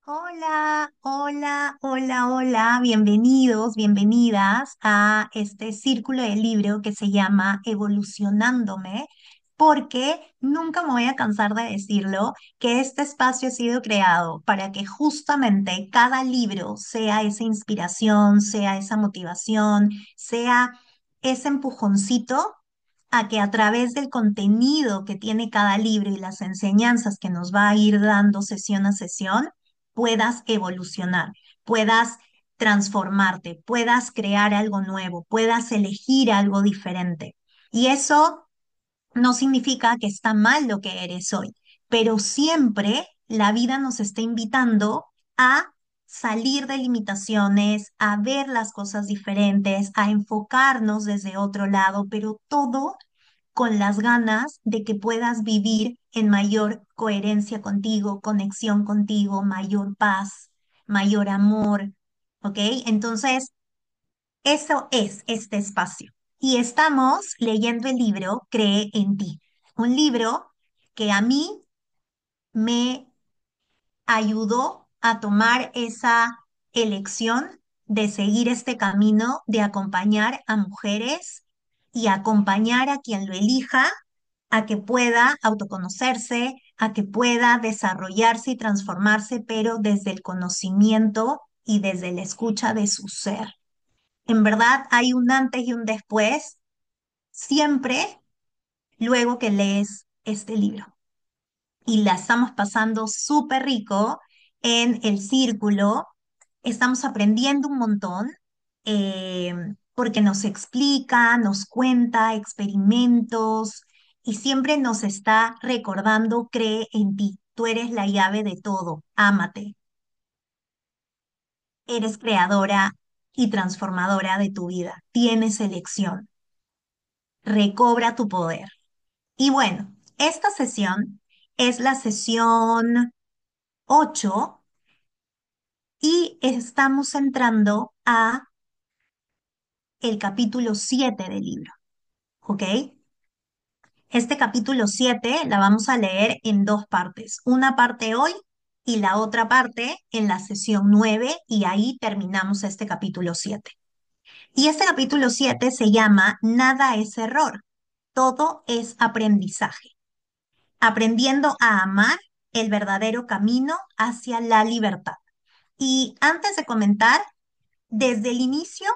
Hola, hola, hola, hola, bienvenidos, bienvenidas a este círculo de libro que se llama Evolucionándome, porque nunca me voy a cansar de decirlo, que este espacio ha sido creado para que justamente cada libro sea esa inspiración, sea esa motivación, sea ese empujoncito a que a través del contenido que tiene cada libro y las enseñanzas que nos va a ir dando sesión a sesión, puedas evolucionar, puedas transformarte, puedas crear algo nuevo, puedas elegir algo diferente. Y eso no significa que está mal lo que eres hoy, pero siempre la vida nos está invitando a salir de limitaciones, a ver las cosas diferentes, a enfocarnos desde otro lado, pero todo con las ganas de que puedas vivir en mayor coherencia contigo, conexión contigo, mayor paz, mayor amor, ¿ok? Entonces, eso es este espacio. Y estamos leyendo el libro Cree en ti, un libro que a mí me ayudó a tomar esa elección de seguir este camino, de acompañar a mujeres y acompañar a quien lo elija a que pueda autoconocerse, a que pueda desarrollarse y transformarse, pero desde el conocimiento y desde la escucha de su ser. En verdad hay un antes y un después, siempre luego que lees este libro. Y la estamos pasando súper rico en el círculo. Estamos aprendiendo un montón eh, porque nos explica, nos cuenta experimentos y siempre nos está recordando, cree en ti. Tú eres la llave de todo. Ámate. Eres creadora y transformadora de tu vida. Tienes elección. Recobra tu poder. Y bueno, esta sesión es la sesión 8 y estamos entrando a el capítulo 7 del libro, ¿ok? Este capítulo 7 la vamos a leer en dos partes, una parte hoy y la otra parte en la sesión 9 y ahí terminamos este capítulo 7. Y este capítulo 7 se llama Nada es error, todo es aprendizaje, aprendiendo a amar el verdadero camino hacia la libertad. Y antes de comentar, desde el inicio,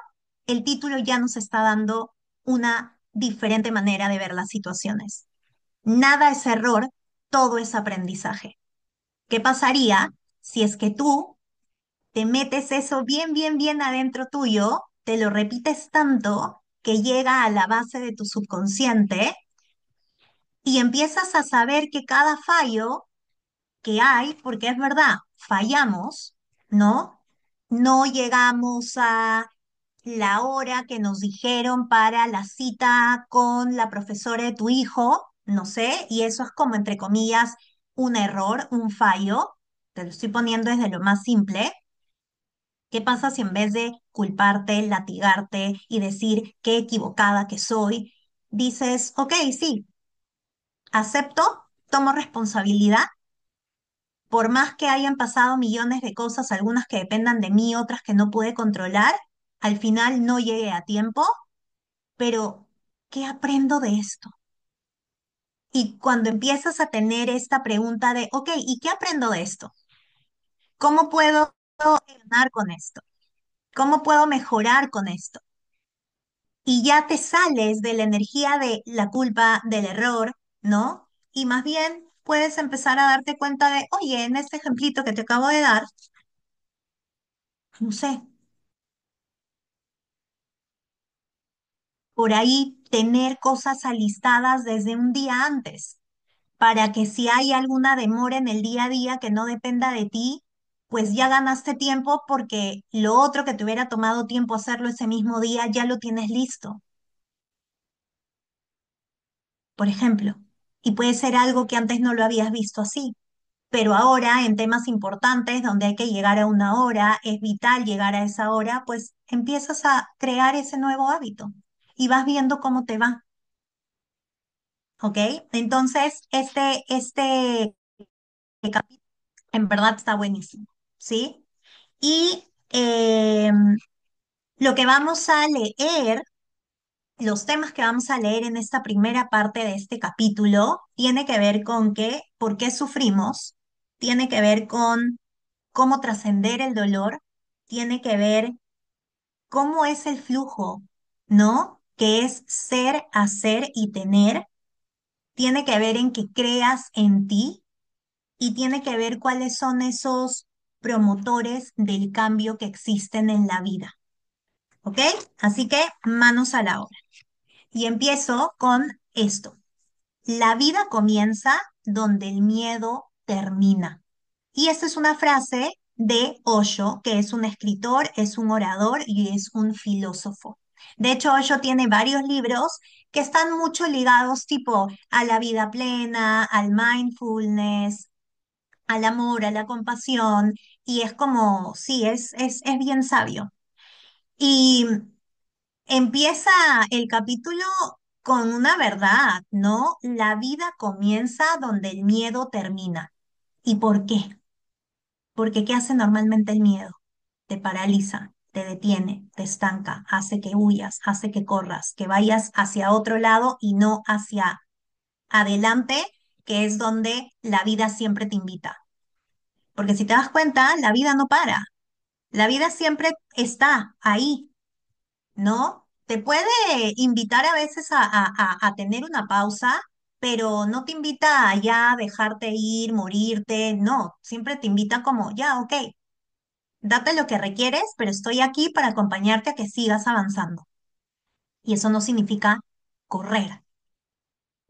el título ya nos está dando una diferente manera de ver las situaciones. Nada es error, todo es aprendizaje. ¿Qué pasaría si es que tú te metes eso bien, bien, bien adentro tuyo, te lo repites tanto que llega a la base de tu subconsciente y empiezas a saber que cada fallo que hay, porque es verdad, fallamos, ¿no? No llegamos a la hora que nos dijeron para la cita con la profesora de tu hijo, no sé, y eso es como, entre comillas, un error, un fallo. Te lo estoy poniendo desde lo más simple. ¿Qué pasa si en vez de culparte, latigarte y decir qué equivocada que soy, dices, ok, sí, acepto, tomo responsabilidad por más que hayan pasado millones de cosas, algunas que dependan de mí, otras que no pude controlar, al final no llegué a tiempo, pero ¿qué aprendo de esto? Y cuando empiezas a tener esta pregunta de, ok, ¿y qué aprendo de esto? ¿Cómo puedo ganar con esto? ¿Cómo puedo mejorar con esto? Y ya te sales de la energía de la culpa, del error, ¿no? Y más bien puedes empezar a darte cuenta de, oye, en este ejemplito que te acabo de dar, no sé, por ahí tener cosas alistadas desde un día antes, para que si hay alguna demora en el día a día que no dependa de ti, pues ya ganaste tiempo porque lo otro que te hubiera tomado tiempo hacerlo ese mismo día ya lo tienes listo, por ejemplo. Y puede ser algo que antes no lo habías visto así, pero ahora en temas importantes donde hay que llegar a una hora, es vital llegar a esa hora, pues empiezas a crear ese nuevo hábito y vas viendo cómo te va. ¿Ok? Entonces, este capítulo en verdad está buenísimo. ¿sí? Y lo que vamos a leer, los temas que vamos a leer en esta primera parte de este capítulo, tiene que ver con por qué sufrimos, tiene que ver con cómo trascender el dolor, tiene que ver cómo es el flujo, ¿no? Que es ser, hacer y tener, tiene que ver en que creas en ti y tiene que ver cuáles son esos promotores del cambio que existen en la vida, ¿ok? Así que manos a la obra. Y empiezo con esto. La vida comienza donde el miedo termina. Y esta es una frase de Osho, que es un escritor, es un orador y es un filósofo. De hecho, Osho tiene varios libros que están mucho ligados tipo a la vida plena, al mindfulness, al amor, a la compasión, y es como, sí, es bien sabio. Y empieza el capítulo con una verdad, ¿no? La vida comienza donde el miedo termina. ¿Y por qué? Porque ¿qué hace normalmente el miedo? Te paraliza, te detiene, te estanca, hace que huyas, hace que corras, que vayas hacia otro lado y no hacia adelante, que es donde la vida siempre te invita. Porque si te das cuenta, la vida no para, la vida siempre está ahí, ¿no? Te puede invitar a veces a tener una pausa, pero no te invita a ya dejarte ir, morirte, no, siempre te invita como, ya, ok, date lo que requieres, pero estoy aquí para acompañarte a que sigas avanzando. Y eso no significa correr,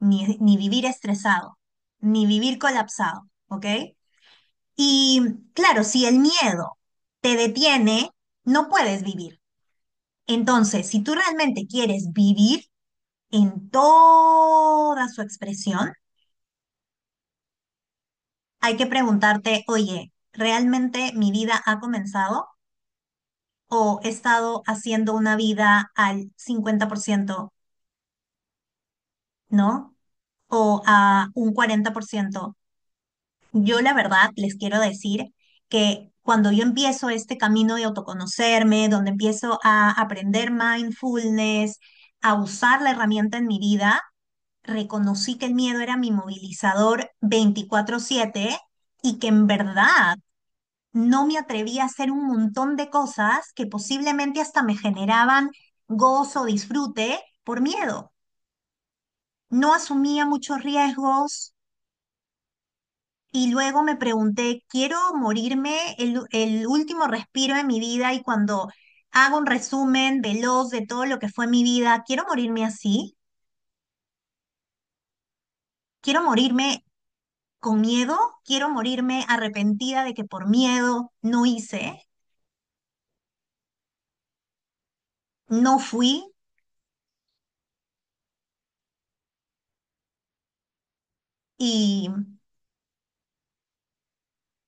ni vivir estresado, ni vivir colapsado, ¿ok? Y claro, si el miedo te detiene, no puedes vivir. Entonces, si tú realmente quieres vivir en toda su expresión, hay que preguntarte, oye, ¿realmente mi vida ha comenzado o he estado haciendo una vida al 50%, ¿no? O a un 40%? Yo la verdad les quiero decir que cuando yo empiezo este camino de autoconocerme, donde empiezo a aprender mindfulness, a usar la herramienta en mi vida, reconocí que el miedo era mi movilizador 24/7 y que en verdad no me atrevía a hacer un montón de cosas que posiblemente hasta me generaban gozo, disfrute por miedo. No asumía muchos riesgos y luego me pregunté, ¿quiero morirme el último respiro de mi vida? Y cuando hago un resumen veloz de todo lo que fue mi vida, ¿quiero morirme así? ¿Quiero morirme con miedo? ¿Quiero morirme arrepentida de que por miedo no hice, no fui? Y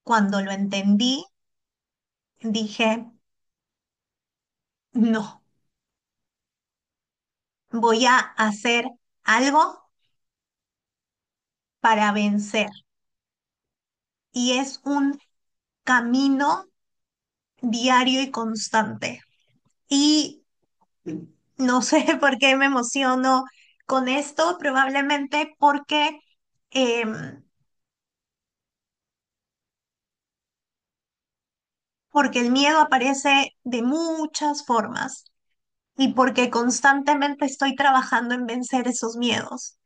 cuando lo entendí, dije, no, voy a hacer algo para vencer. Y es un camino diario y constante. Y no sé por qué me emociono con esto, probablemente em, porque el miedo aparece de muchas formas y porque constantemente estoy trabajando en vencer esos miedos.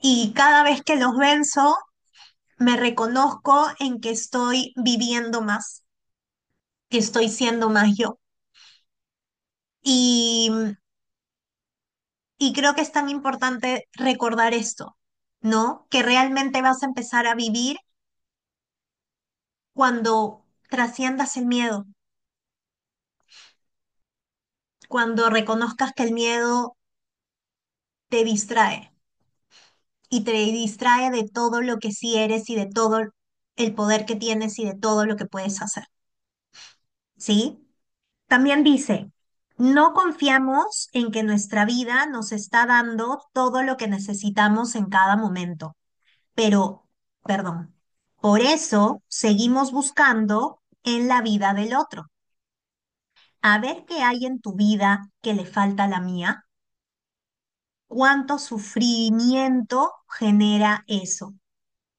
Y cada vez que los venzo, me reconozco en que estoy viviendo más, que estoy siendo más yo. Y, y creo que es tan importante recordar esto, ¿no? Que realmente vas a empezar a vivir cuando trasciendas el miedo, cuando reconozcas que el miedo te distrae y te distrae de todo lo que sí eres y de todo el poder que tienes y de todo lo que puedes hacer, ¿sí? También dice, no confiamos en que nuestra vida nos está dando todo lo que necesitamos en cada momento, pero, perdón, Por eso seguimos buscando en la vida del otro. A ver qué hay en tu vida que le falta a la mía, cuánto sufrimiento genera eso.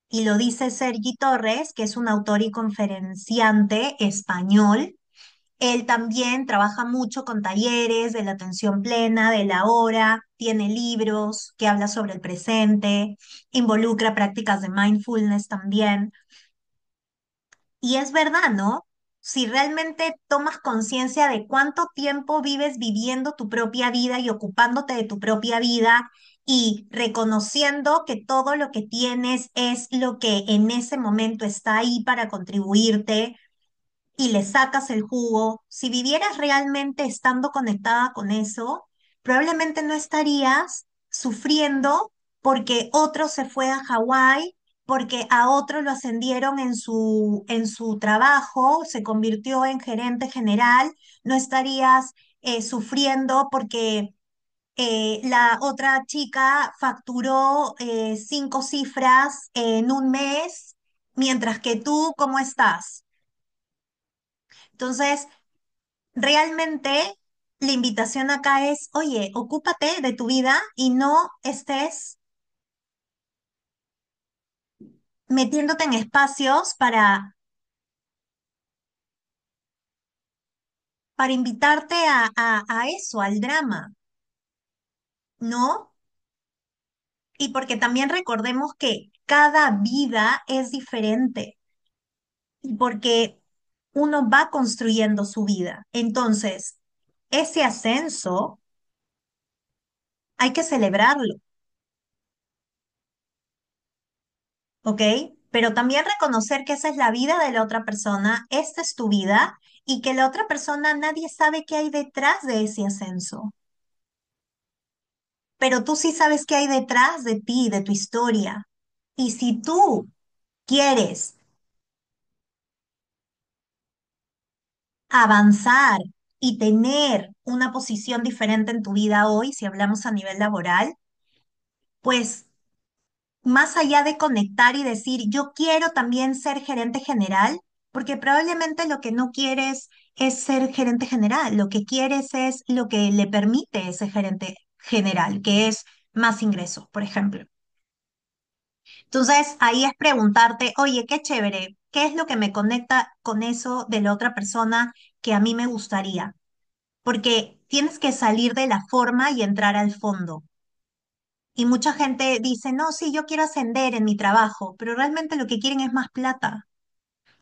Y lo dice Sergi Torres, que es un autor y conferenciante español. Él también trabaja mucho con talleres de la atención plena, de la hora, tiene libros que habla sobre el presente, involucra prácticas de mindfulness también. Y es verdad, ¿no? Si realmente tomas conciencia de cuánto tiempo vives viviendo tu propia vida y ocupándote de tu propia vida y reconociendo que todo lo que tienes es lo que en ese momento está ahí para contribuirte y le sacas el jugo, si vivieras realmente estando conectada con eso, probablemente no estarías sufriendo porque otro se fue a Hawái, porque a otro lo ascendieron en su trabajo, se convirtió en gerente general, no estarías sufriendo porque la otra chica facturó 5 cifras en un mes, mientras que tú, ¿cómo estás? Entonces, realmente la invitación acá es, oye, ocúpate de tu vida y no estés metiéndote en espacios para invitarte a eso, al drama, ¿no? Y porque también recordemos que cada vida es diferente y porque uno va construyendo su vida. Entonces, ese ascenso hay que celebrarlo. ¿Ok? Pero también reconocer que esa es la vida de la otra persona, esta es tu vida y que la otra persona nadie sabe qué hay detrás de ese ascenso. Pero tú sí sabes qué hay detrás de ti, de tu historia. Y si tú quieres avanzar y tener una posición diferente en tu vida hoy, si hablamos a nivel laboral, pues más allá de conectar y decir, yo quiero también ser gerente general, porque probablemente lo que no quieres es ser gerente general, lo que quieres es lo que le permite ese gerente general, que es más ingresos, por ejemplo. Entonces, ahí es preguntarte, oye, qué chévere, ¿qué es lo que me conecta con eso de la otra persona que a mí me gustaría? Porque tienes que salir de la forma y entrar al fondo. Y mucha gente dice, no, sí, yo quiero ascender en mi trabajo, pero realmente lo que quieren es más plata.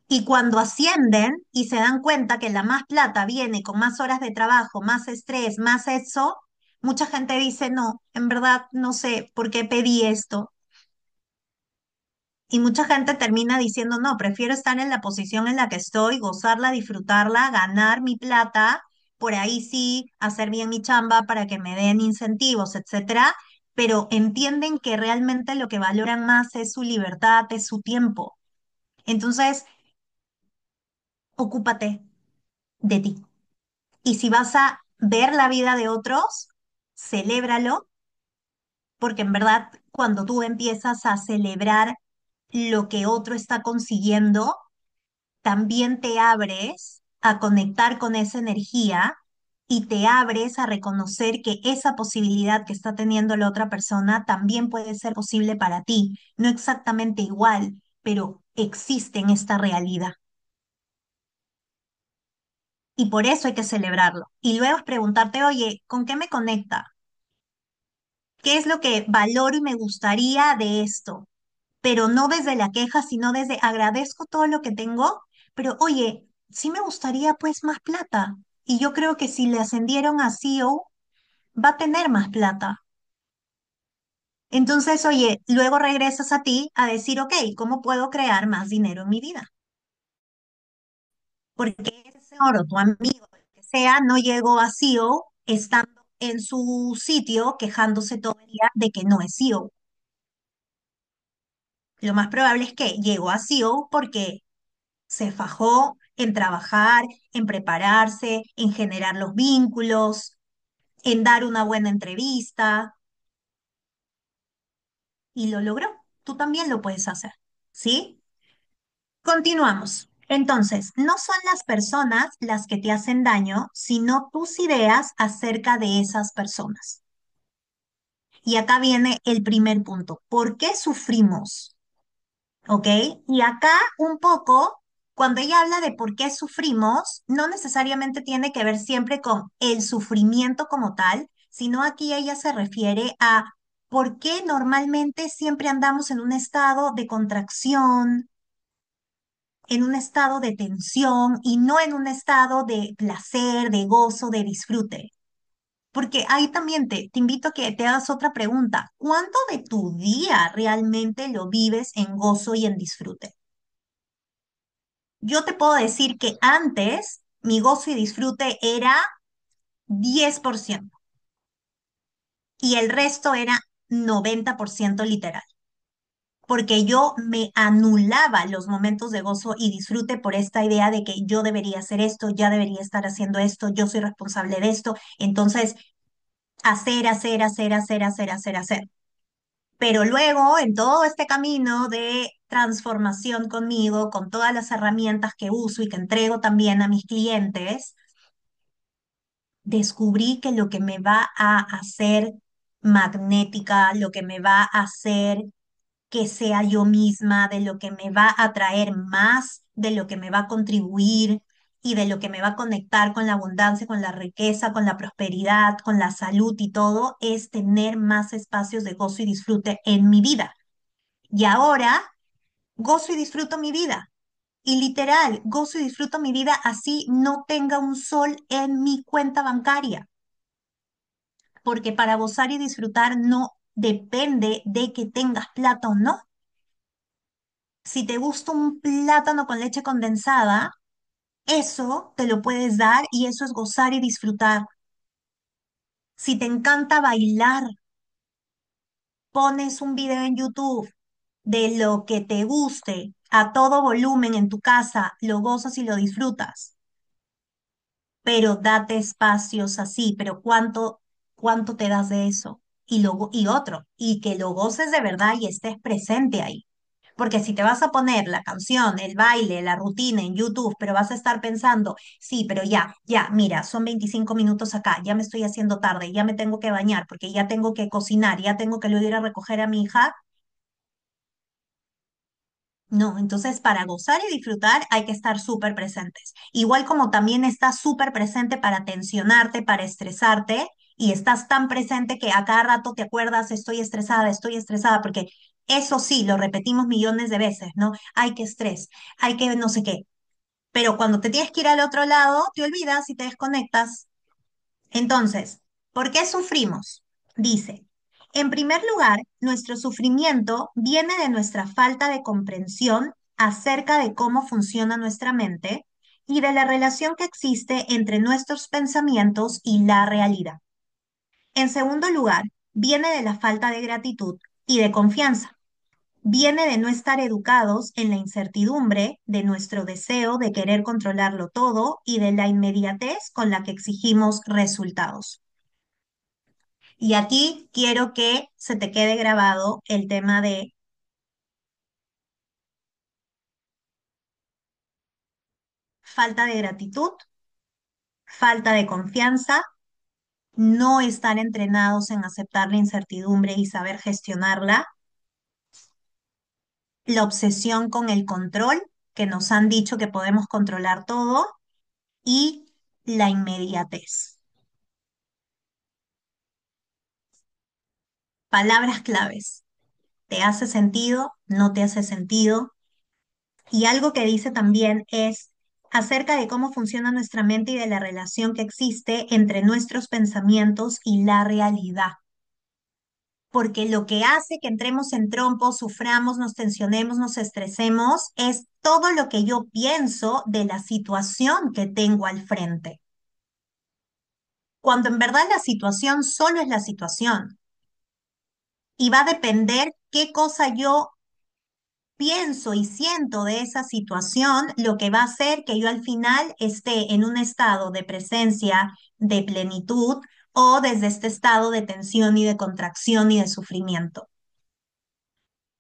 Y cuando ascienden y se dan cuenta que la más plata viene con más horas de trabajo, más estrés, más eso, mucha gente dice, no, en verdad no sé por qué pedí esto. Y mucha gente termina diciendo, no, prefiero estar en la posición en la que estoy, gozarla, disfrutarla, ganar mi plata, por ahí sí, hacer bien mi chamba para que me den incentivos, etcétera, pero entienden que realmente lo que valoran más es su libertad, es su tiempo. Entonces, ocúpate de ti. Y si vas a ver la vida de otros, celébralo, porque en verdad cuando tú empiezas a celebrar lo que otro está consiguiendo, también te abres a conectar con esa energía y te abres a reconocer que esa posibilidad que está teniendo la otra persona también puede ser posible para ti. No exactamente igual, pero existe en esta realidad. Y por eso hay que celebrarlo. Y luego es preguntarte, oye, ¿con qué me conecta? ¿Qué es lo que valoro y me gustaría de esto? Pero no desde la queja, sino desde agradezco todo lo que tengo, pero oye, sí me gustaría pues más plata. Y yo creo que si le ascendieron a CEO, va a tener más plata. Entonces, oye, luego regresas a ti a decir, ok, ¿cómo puedo crear más dinero en mi vida? Porque ese señor o tu amigo, el que sea, no llegó a CEO estando en su sitio quejándose todo el día de que no es CEO. Lo más probable es que llegó a CEO porque se fajó en trabajar, en prepararse, en generar los vínculos, en dar una buena entrevista y lo logró. Tú también lo puedes hacer, ¿sí? Continuamos. Entonces, no son las personas las que te hacen daño, sino tus ideas acerca de esas personas. Y acá viene el primer punto. ¿Por qué sufrimos? ¿Ok? Y acá un poco, cuando ella habla de por qué sufrimos, no necesariamente tiene que ver siempre con el sufrimiento como tal, sino aquí ella se refiere a por qué normalmente siempre andamos en un estado de contracción, en un estado de tensión y no en un estado de placer, de gozo, de disfrute. Porque ahí también te invito a que te hagas otra pregunta. ¿Cuánto de tu día realmente lo vives en gozo y en disfrute? Yo te puedo decir que antes mi gozo y disfrute era 10% y el resto era 90% literal, porque yo me anulaba los momentos de gozo y disfrute por esta idea de que yo debería hacer esto, ya debería estar haciendo esto, yo soy responsable de esto, entonces hacer, hacer, hacer, hacer, hacer, hacer, hacer. Pero luego, en todo este camino de transformación conmigo, con todas las herramientas que uso y que entrego también a mis clientes, descubrí que lo que me va a hacer magnética, lo que me va a hacer que sea yo misma, de lo que me va a traer más, de lo que me va a contribuir y de lo que me va a conectar con la abundancia, con la riqueza, con la prosperidad, con la salud y todo, es tener más espacios de gozo y disfrute en mi vida. Y ahora gozo y disfruto mi vida. Y literal, gozo y disfruto mi vida así no tenga un sol en mi cuenta bancaria, porque para gozar y disfrutar no depende de que tengas plata o no. Si te gusta un plátano con leche condensada, eso te lo puedes dar y eso es gozar y disfrutar. Si te encanta bailar, pones un video en YouTube de lo que te guste a todo volumen en tu casa, lo gozas y lo disfrutas, pero date espacios así, pero ¿cuánto te das de eso? Y otro, y que lo goces de verdad y estés presente ahí. Porque si te vas a poner la canción, el baile, la rutina en YouTube, pero vas a estar pensando, sí, pero ya, mira, son 25 minutos acá, ya me estoy haciendo tarde, ya me tengo que bañar porque ya tengo que cocinar, ya tengo que luego ir a recoger a mi hija. No, entonces para gozar y disfrutar hay que estar súper presentes. Igual como también estás súper presente para tensionarte, para estresarte, y estás tan presente que a cada rato te acuerdas, estoy estresada, porque eso sí, lo repetimos millones de veces, ¿no? Hay que estrés, hay que no sé qué. Pero cuando te tienes que ir al otro lado, te olvidas y te desconectas. Entonces, ¿por qué sufrimos? Dice, en primer lugar, nuestro sufrimiento viene de nuestra falta de comprensión acerca de cómo funciona nuestra mente y de la relación que existe entre nuestros pensamientos y la realidad. En segundo lugar, viene de la falta de gratitud y de confianza. Viene de no estar educados en la incertidumbre, de nuestro deseo de querer controlarlo todo y de la inmediatez con la que exigimos resultados. Y aquí quiero que se te quede grabado el tema de falta de gratitud, falta de confianza, no estar entrenados en aceptar la incertidumbre y saber gestionarla, la obsesión con el control, que nos han dicho que podemos controlar todo, y la inmediatez. Palabras claves. ¿Te hace sentido? ¿No te hace sentido? Y algo que dice también es acerca de cómo funciona nuestra mente y de la relación que existe entre nuestros pensamientos y la realidad. Porque lo que hace que entremos en trompo, suframos, nos tensionemos, nos estresemos, es todo lo que yo pienso de la situación que tengo al frente. Cuando en verdad la situación solo es la situación y va a depender qué cosa yo pienso y siento de esa situación, lo que va a hacer que yo al final esté en un estado de presencia, de plenitud, o desde este estado de tensión y de contracción y de sufrimiento.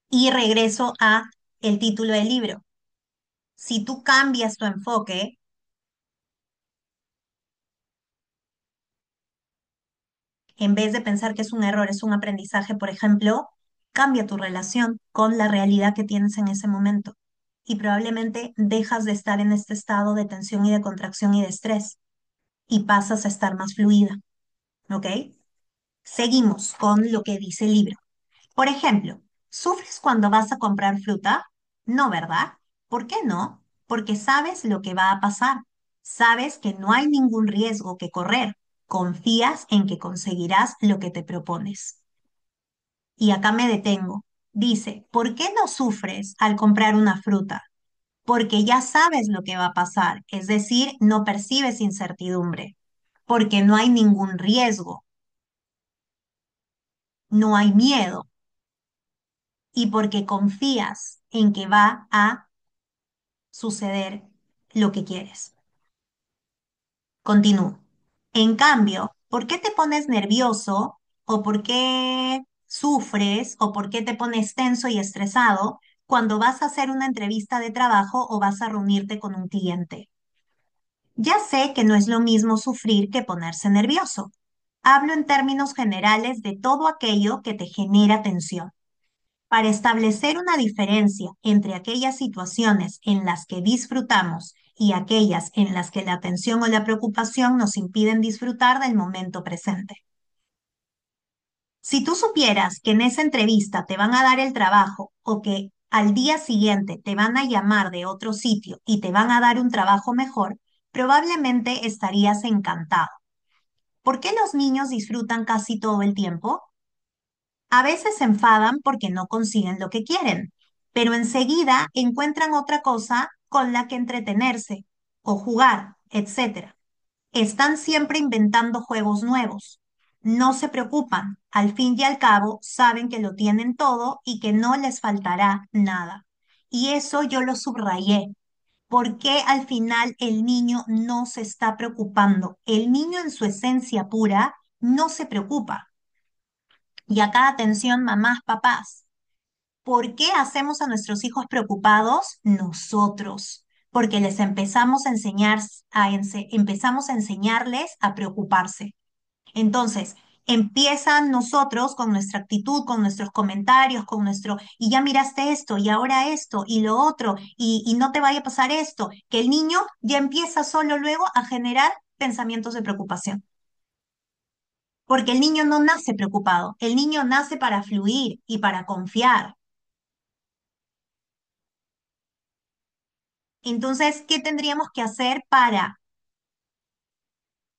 Y regreso a el título del libro. Si tú cambias tu enfoque, en vez de pensar que es un error, es un aprendizaje, por ejemplo, cambia tu relación con la realidad que tienes en ese momento. Y probablemente dejas de estar en este estado de tensión y de contracción y de estrés y pasas a estar más fluida, ¿ok? Seguimos con lo que dice el libro. Por ejemplo, ¿sufres cuando vas a comprar fruta? No, ¿verdad? ¿Por qué no? Porque sabes lo que va a pasar. Sabes que no hay ningún riesgo que correr. Confías en que conseguirás lo que te propones. Y acá me detengo. Dice, ¿por qué no sufres al comprar una fruta? Porque ya sabes lo que va a pasar, es decir, no percibes incertidumbre, porque no hay ningún riesgo, no hay miedo y porque confías en que va a suceder lo que quieres. Continúo. En cambio, ¿por qué te pones nervioso o por qué sufres o por qué te pones tenso y estresado cuando vas a hacer una entrevista de trabajo o vas a reunirte con un cliente? Ya sé que no es lo mismo sufrir que ponerse nervioso. Hablo en términos generales de todo aquello que te genera tensión. Para establecer una diferencia entre aquellas situaciones en las que disfrutamos y aquellas en las que la tensión o la preocupación nos impiden disfrutar del momento presente. Si tú supieras que en esa entrevista te van a dar el trabajo o que al día siguiente te van a llamar de otro sitio y te van a dar un trabajo mejor, probablemente estarías encantado. ¿Por qué los niños disfrutan casi todo el tiempo? A veces se enfadan porque no consiguen lo que quieren, pero enseguida encuentran otra cosa con la que entretenerse o jugar, etcétera. Están siempre inventando juegos nuevos. No se preocupan, al fin y al cabo saben que lo tienen todo y que no les faltará nada. Y eso yo lo subrayé. ¿Por qué al final el niño no se está preocupando? El niño en su esencia pura no se preocupa. Y acá atención, mamás, papás. ¿Por qué hacemos a nuestros hijos preocupados? Nosotros, porque les empezamos a enseñar, empezamos a enseñarles a preocuparse. Entonces, empiezan nosotros con nuestra actitud, con nuestros comentarios, con nuestro, y ya miraste esto, y ahora esto, y lo otro, y no te vaya a pasar esto, que el niño ya empieza solo luego a generar pensamientos de preocupación. Porque el niño no nace preocupado, el niño nace para fluir y para confiar. Entonces, ¿qué tendríamos que hacer para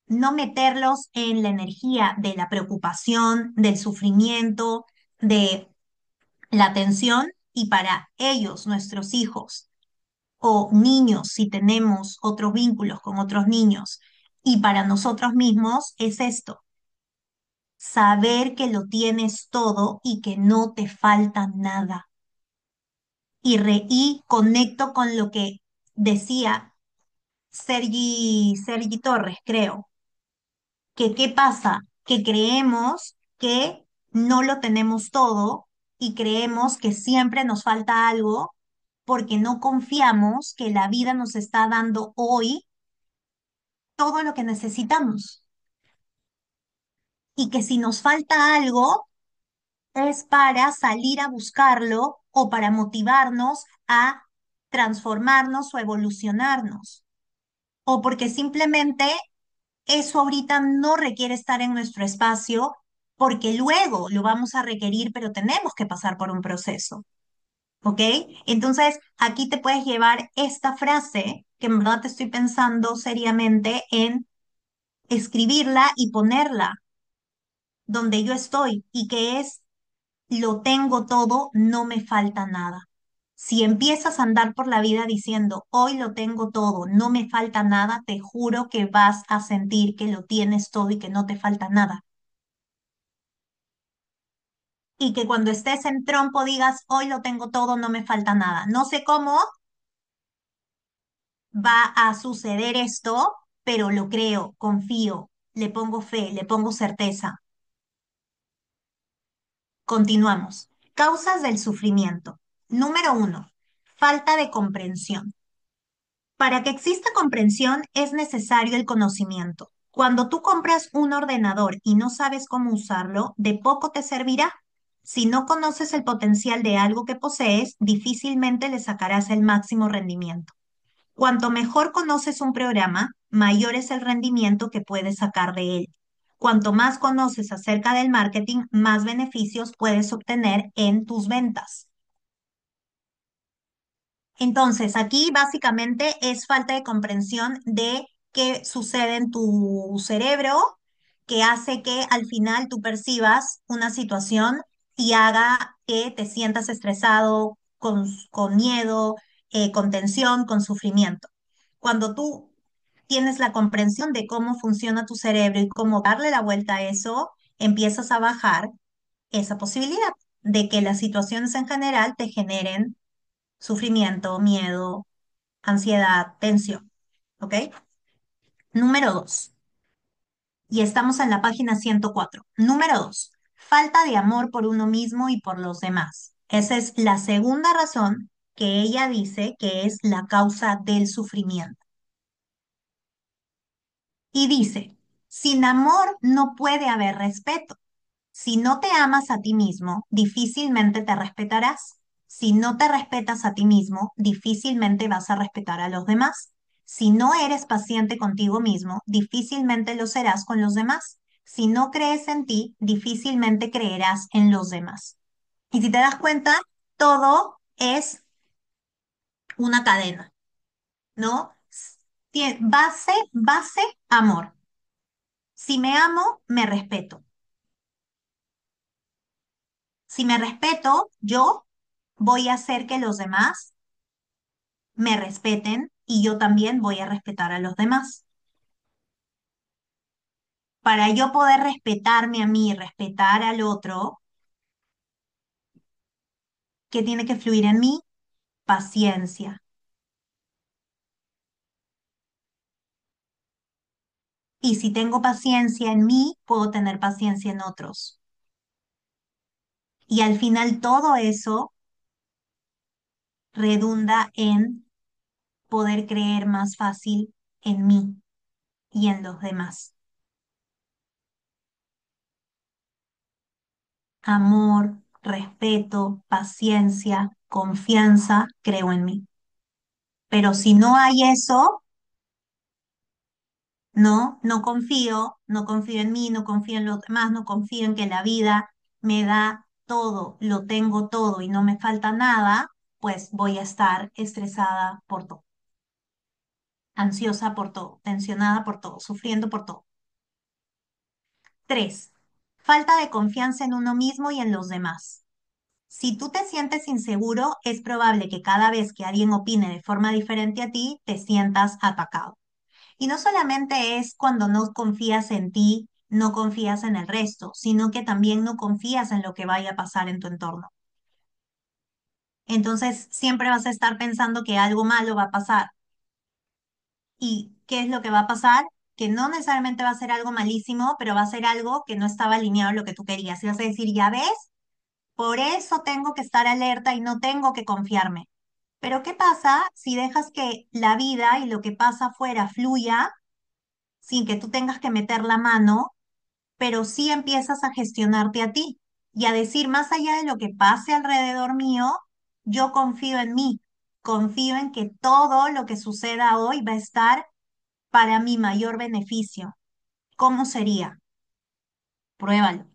no meterlos en la energía de la preocupación, del sufrimiento, de la tensión y para ellos, nuestros hijos o niños, si tenemos otros vínculos con otros niños, y para nosotros mismos es esto, saber que lo tienes todo y que no te falta nada? Y conecto con lo que decía Sergi Torres, creo, que qué pasa, que creemos que no lo tenemos todo y creemos que siempre nos falta algo porque no confiamos que la vida nos está dando hoy todo lo que necesitamos y que si nos falta algo es para salir a buscarlo o para motivarnos a transformarnos o evolucionarnos o porque simplemente eso ahorita no requiere estar en nuestro espacio porque luego lo vamos a requerir, pero tenemos que pasar por un proceso. ¿Ok? Entonces, aquí te puedes llevar esta frase, que en verdad te estoy pensando seriamente en escribirla y ponerla donde yo estoy, y que es, lo tengo todo, no me falta nada. Si empiezas a andar por la vida diciendo, hoy lo tengo todo, no me falta nada, te juro que vas a sentir que lo tienes todo y que no te falta nada. Y que cuando estés en trompo digas, hoy lo tengo todo, no me falta nada. No sé cómo, va a suceder esto, pero lo creo, confío, le pongo fe, le pongo certeza. Continuamos. Causas del sufrimiento. Número 1, falta de comprensión. Para que exista comprensión es necesario el conocimiento. Cuando tú compras un ordenador y no sabes cómo usarlo, de poco te servirá. Si no conoces el potencial de algo que posees, difícilmente le sacarás el máximo rendimiento. Cuanto mejor conoces un programa, mayor es el rendimiento que puedes sacar de él. Cuanto más conoces acerca del marketing, más beneficios puedes obtener en tus ventas. Entonces, aquí básicamente es falta de comprensión de qué sucede en tu cerebro que hace que al final tú percibas una situación y haga que te sientas estresado, con miedo, con tensión, con sufrimiento. Cuando tú tienes la comprensión de cómo funciona tu cerebro y cómo darle la vuelta a eso, empiezas a bajar esa posibilidad de que las situaciones en general te generen sufrimiento, miedo, ansiedad, tensión. ¿Ok? Número 2. Y estamos en la página 104. Número 2. Falta de amor por uno mismo y por los demás. Esa es la segunda razón que ella dice que es la causa del sufrimiento. Y dice, sin amor no puede haber respeto. Si no te amas a ti mismo, difícilmente te respetarás. Si no te respetas a ti mismo, difícilmente vas a respetar a los demás. Si no eres paciente contigo mismo, difícilmente lo serás con los demás. Si no crees en ti, difícilmente creerás en los demás. Y si te das cuenta, todo es una cadena, ¿no? Base, amor. Si me amo, me respeto. Si me respeto, yo voy a hacer que los demás me respeten y yo también voy a respetar a los demás. Para yo poder respetarme a mí y respetar al otro, ¿qué tiene que fluir en mí? Paciencia. Y si tengo paciencia en mí, puedo tener paciencia en otros. Y al final todo eso redunda en poder creer más fácil en mí y en los demás. Amor, respeto, paciencia, confianza, creo en mí. Pero si no hay eso, no confío, no confío en mí, no confío en los demás, no confío en que la vida me da todo, lo tengo todo y no me falta nada, pues voy a estar estresada por todo, ansiosa por todo, tensionada por todo, sufriendo por todo. 3. Falta de confianza en uno mismo y en los demás. Si tú te sientes inseguro, es probable que cada vez que alguien opine de forma diferente a ti, te sientas atacado. Y no solamente es cuando no confías en ti, no confías en el resto, sino que también no confías en lo que vaya a pasar en tu entorno. Entonces, siempre vas a estar pensando que algo malo va a pasar. ¿Y qué es lo que va a pasar? Que no necesariamente va a ser algo malísimo, pero va a ser algo que no estaba alineado a lo que tú querías. Y vas a decir, ya ves, por eso tengo que estar alerta y no tengo que confiarme. Pero ¿qué pasa si dejas que la vida y lo que pasa afuera fluya sin que tú tengas que meter la mano, pero sí empiezas a gestionarte a ti y a decir, más allá de lo que pase alrededor mío, yo confío en mí, confío en que todo lo que suceda hoy va a estar para mi mayor beneficio? ¿Cómo sería? Pruébalo.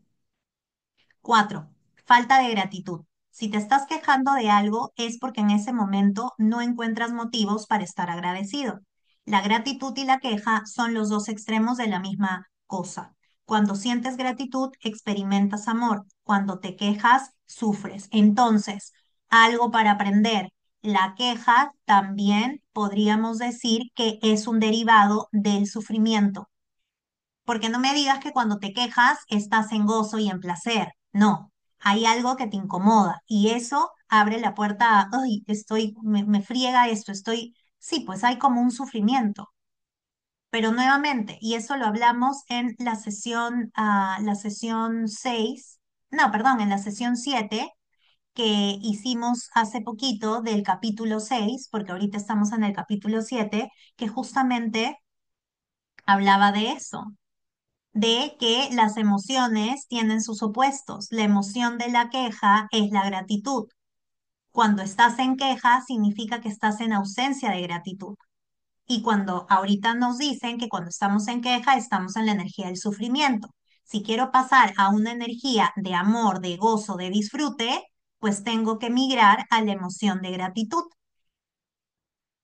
4. Falta de gratitud. Si te estás quejando de algo es porque en ese momento no encuentras motivos para estar agradecido. La gratitud y la queja son los dos extremos de la misma cosa. Cuando sientes gratitud, experimentas amor. Cuando te quejas, sufres. Entonces, algo para aprender. La queja también podríamos decir que es un derivado del sufrimiento. Porque no me digas que cuando te quejas estás en gozo y en placer. No, hay algo que te incomoda y eso abre la puerta a, ay, me friega esto, sí, pues hay como un sufrimiento. Pero nuevamente, y eso lo hablamos en la sesión 6, no, perdón, en la sesión 7, que hicimos hace poquito del capítulo 6, porque ahorita estamos en el capítulo 7, que justamente hablaba de eso, de que las emociones tienen sus opuestos. La emoción de la queja es la gratitud. Cuando estás en queja significa que estás en ausencia de gratitud. Y cuando ahorita nos dicen que cuando estamos en queja estamos en la energía del sufrimiento. Si quiero pasar a una energía de amor, de gozo, de disfrute, pues tengo que migrar a la emoción de gratitud.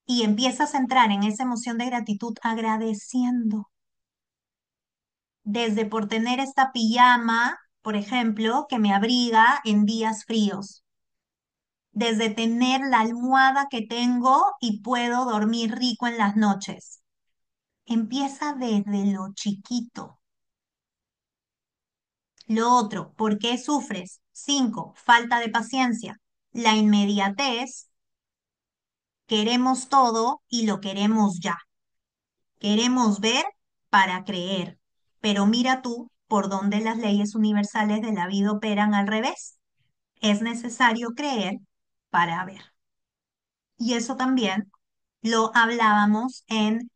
Y empiezas a entrar en esa emoción de gratitud agradeciendo. Desde por tener esta pijama, por ejemplo, que me abriga en días fríos. Desde tener la almohada que tengo y puedo dormir rico en las noches. Empieza desde lo chiquito. Lo otro, ¿por qué sufres? 5, falta de paciencia. La inmediatez, queremos todo y lo queremos ya. Queremos ver para creer. Pero mira tú por dónde las leyes universales de la vida operan al revés. Es necesario creer para ver. Y eso también lo hablábamos en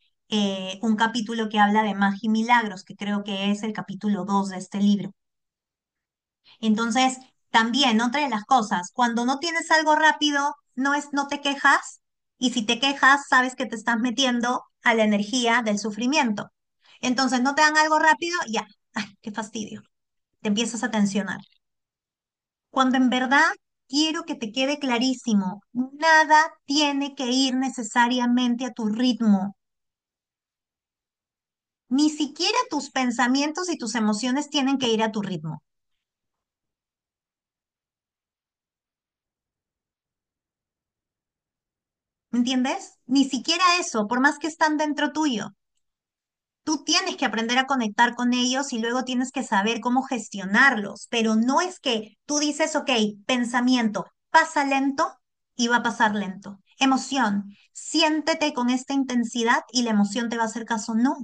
un capítulo que habla de magia y milagros, que creo que es el capítulo 2 de este libro. Entonces, también otra de las cosas, cuando no tienes algo rápido, no te quejas, y si te quejas, sabes que te estás metiendo a la energía del sufrimiento. Entonces, no te dan algo rápido, ya, ay, qué fastidio, te empiezas a tensionar. Cuando en verdad quiero que te quede clarísimo, nada tiene que ir necesariamente a tu ritmo. Ni siquiera tus pensamientos y tus emociones tienen que ir a tu ritmo. ¿Me entiendes? Ni siquiera eso, por más que están dentro tuyo. Tú tienes que aprender a conectar con ellos y luego tienes que saber cómo gestionarlos, pero no es que tú dices, ok, pensamiento, pasa lento y va a pasar lento. Emoción, siéntete con esta intensidad y la emoción te va a hacer caso. No,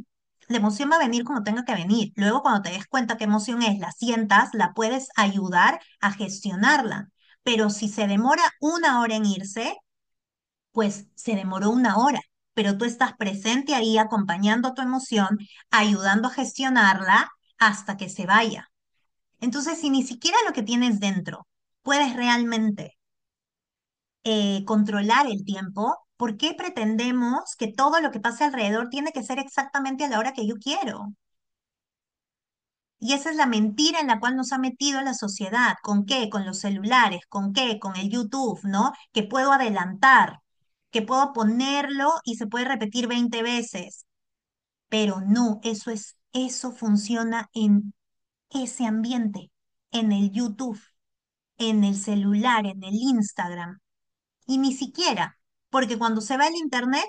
la emoción va a venir como tenga que venir. Luego cuando te des cuenta qué emoción es, la sientas, la puedes ayudar a gestionarla. Pero si se demora 1 hora en irse, pues se demoró 1 hora, pero tú estás presente ahí acompañando tu emoción, ayudando a gestionarla hasta que se vaya. Entonces, si ni siquiera lo que tienes dentro puedes realmente controlar el tiempo, ¿por qué pretendemos que todo lo que pase alrededor tiene que ser exactamente a la hora que yo quiero? Y esa es la mentira en la cual nos ha metido la sociedad. ¿Con qué? Con los celulares. ¿Con qué? Con el YouTube, ¿no? Que puedo adelantar, que puedo ponerlo y se puede repetir 20 veces. Pero no, eso funciona en ese ambiente, en el YouTube, en el celular, en el Instagram. Y ni siquiera, porque cuando se va el internet,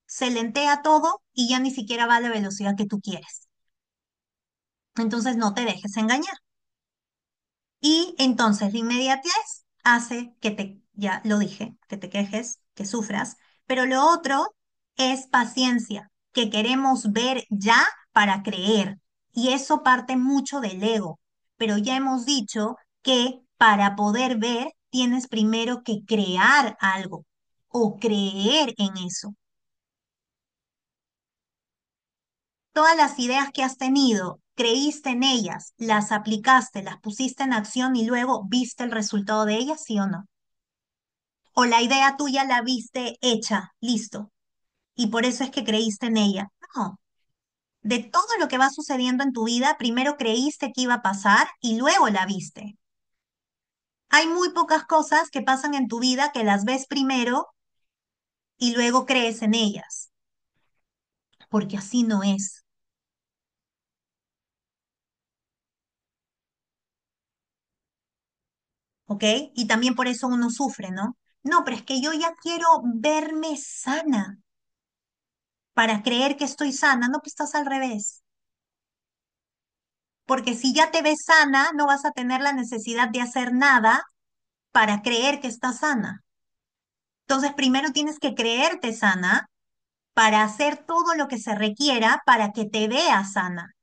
se lentea todo y ya ni siquiera va a la velocidad que tú quieres. Entonces no te dejes engañar. Y entonces la inmediatez hace que ya lo dije, que te quejes, que sufras, pero lo otro es paciencia, que queremos ver ya para creer. Y eso parte mucho del ego, pero ya hemos dicho que para poder ver tienes primero que crear algo o creer en eso. Todas las ideas que has tenido, creíste en ellas, las aplicaste, las pusiste en acción y luego viste el resultado de ellas, ¿sí o no? O la idea tuya la viste hecha, listo, y por eso es que creíste en ella. No, de todo lo que va sucediendo en tu vida, primero creíste que iba a pasar y luego la viste. Hay muy pocas cosas que pasan en tu vida que las ves primero y luego crees en ellas, porque así no es, ¿ok? Y también por eso uno sufre, ¿no? No, pero es que yo ya quiero verme sana para creer que estoy sana. No, pues estás al revés. Porque si ya te ves sana, no vas a tener la necesidad de hacer nada para creer que estás sana. Entonces, primero tienes que creerte sana para hacer todo lo que se requiera para que te veas sana.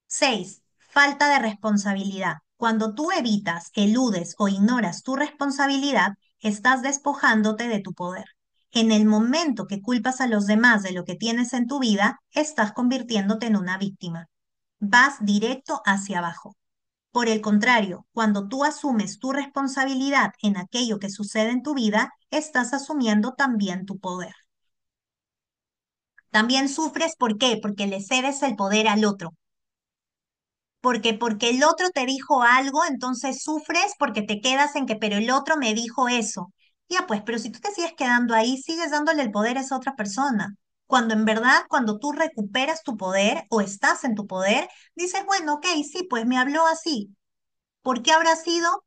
6, falta de responsabilidad. Cuando tú evitas, eludes o ignoras tu responsabilidad, estás despojándote de tu poder. En el momento que culpas a los demás de lo que tienes en tu vida, estás convirtiéndote en una víctima. Vas directo hacia abajo. Por el contrario, cuando tú asumes tu responsabilidad en aquello que sucede en tu vida, estás asumiendo también tu poder. También sufres, ¿por qué? Porque le cedes el poder al otro. Porque el otro te dijo algo, entonces sufres porque te quedas en que, pero el otro me dijo eso. Ya pues, pero si tú te sigues quedando ahí, sigues dándole el poder a esa otra persona. Cuando en verdad, cuando tú recuperas tu poder o estás en tu poder, dices, bueno, ok, sí, pues me habló así. ¿Por qué habrá sido?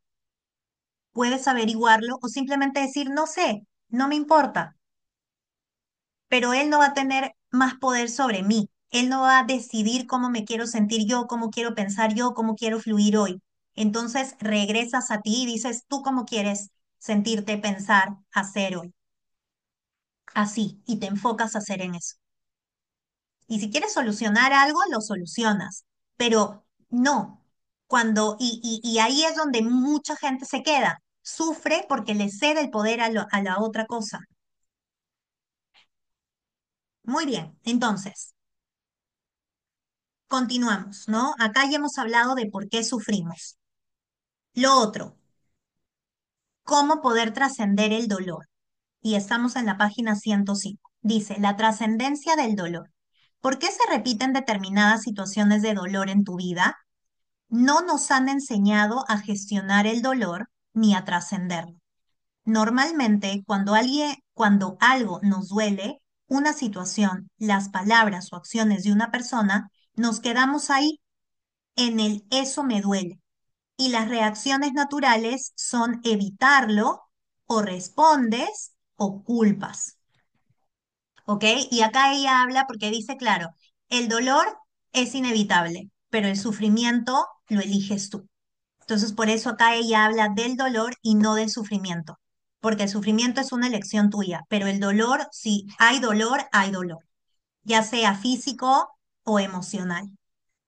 Puedes averiguarlo o simplemente decir, no sé, no me importa, pero él no va a tener más poder sobre mí. Él no va a decidir cómo me quiero sentir yo, cómo quiero pensar yo, cómo quiero fluir hoy. Entonces regresas a ti y dices, tú cómo quieres sentirte, pensar, hacer hoy. Así, y te enfocas a hacer en eso. Y si quieres solucionar algo, lo solucionas, pero no. Y ahí es donde mucha gente se queda. Sufre porque le cede el poder a la otra cosa. Muy bien, entonces, continuamos, ¿no? Acá ya hemos hablado de por qué sufrimos. Lo otro, cómo poder trascender el dolor. Y estamos en la página 105. Dice, la trascendencia del dolor. ¿Por qué se repiten determinadas situaciones de dolor en tu vida? No nos han enseñado a gestionar el dolor ni a trascenderlo. Normalmente, cuando algo nos duele, una situación, las palabras o acciones de una persona, nos quedamos ahí en el eso me duele. Y las reacciones naturales son evitarlo o respondes o culpas. ¿Ok? Y acá ella habla porque dice, claro, el dolor es inevitable, pero el sufrimiento lo eliges tú. Entonces, por eso acá ella habla del dolor y no del sufrimiento, porque el sufrimiento es una elección tuya, pero el dolor, si hay dolor, ya sea físico o emocional.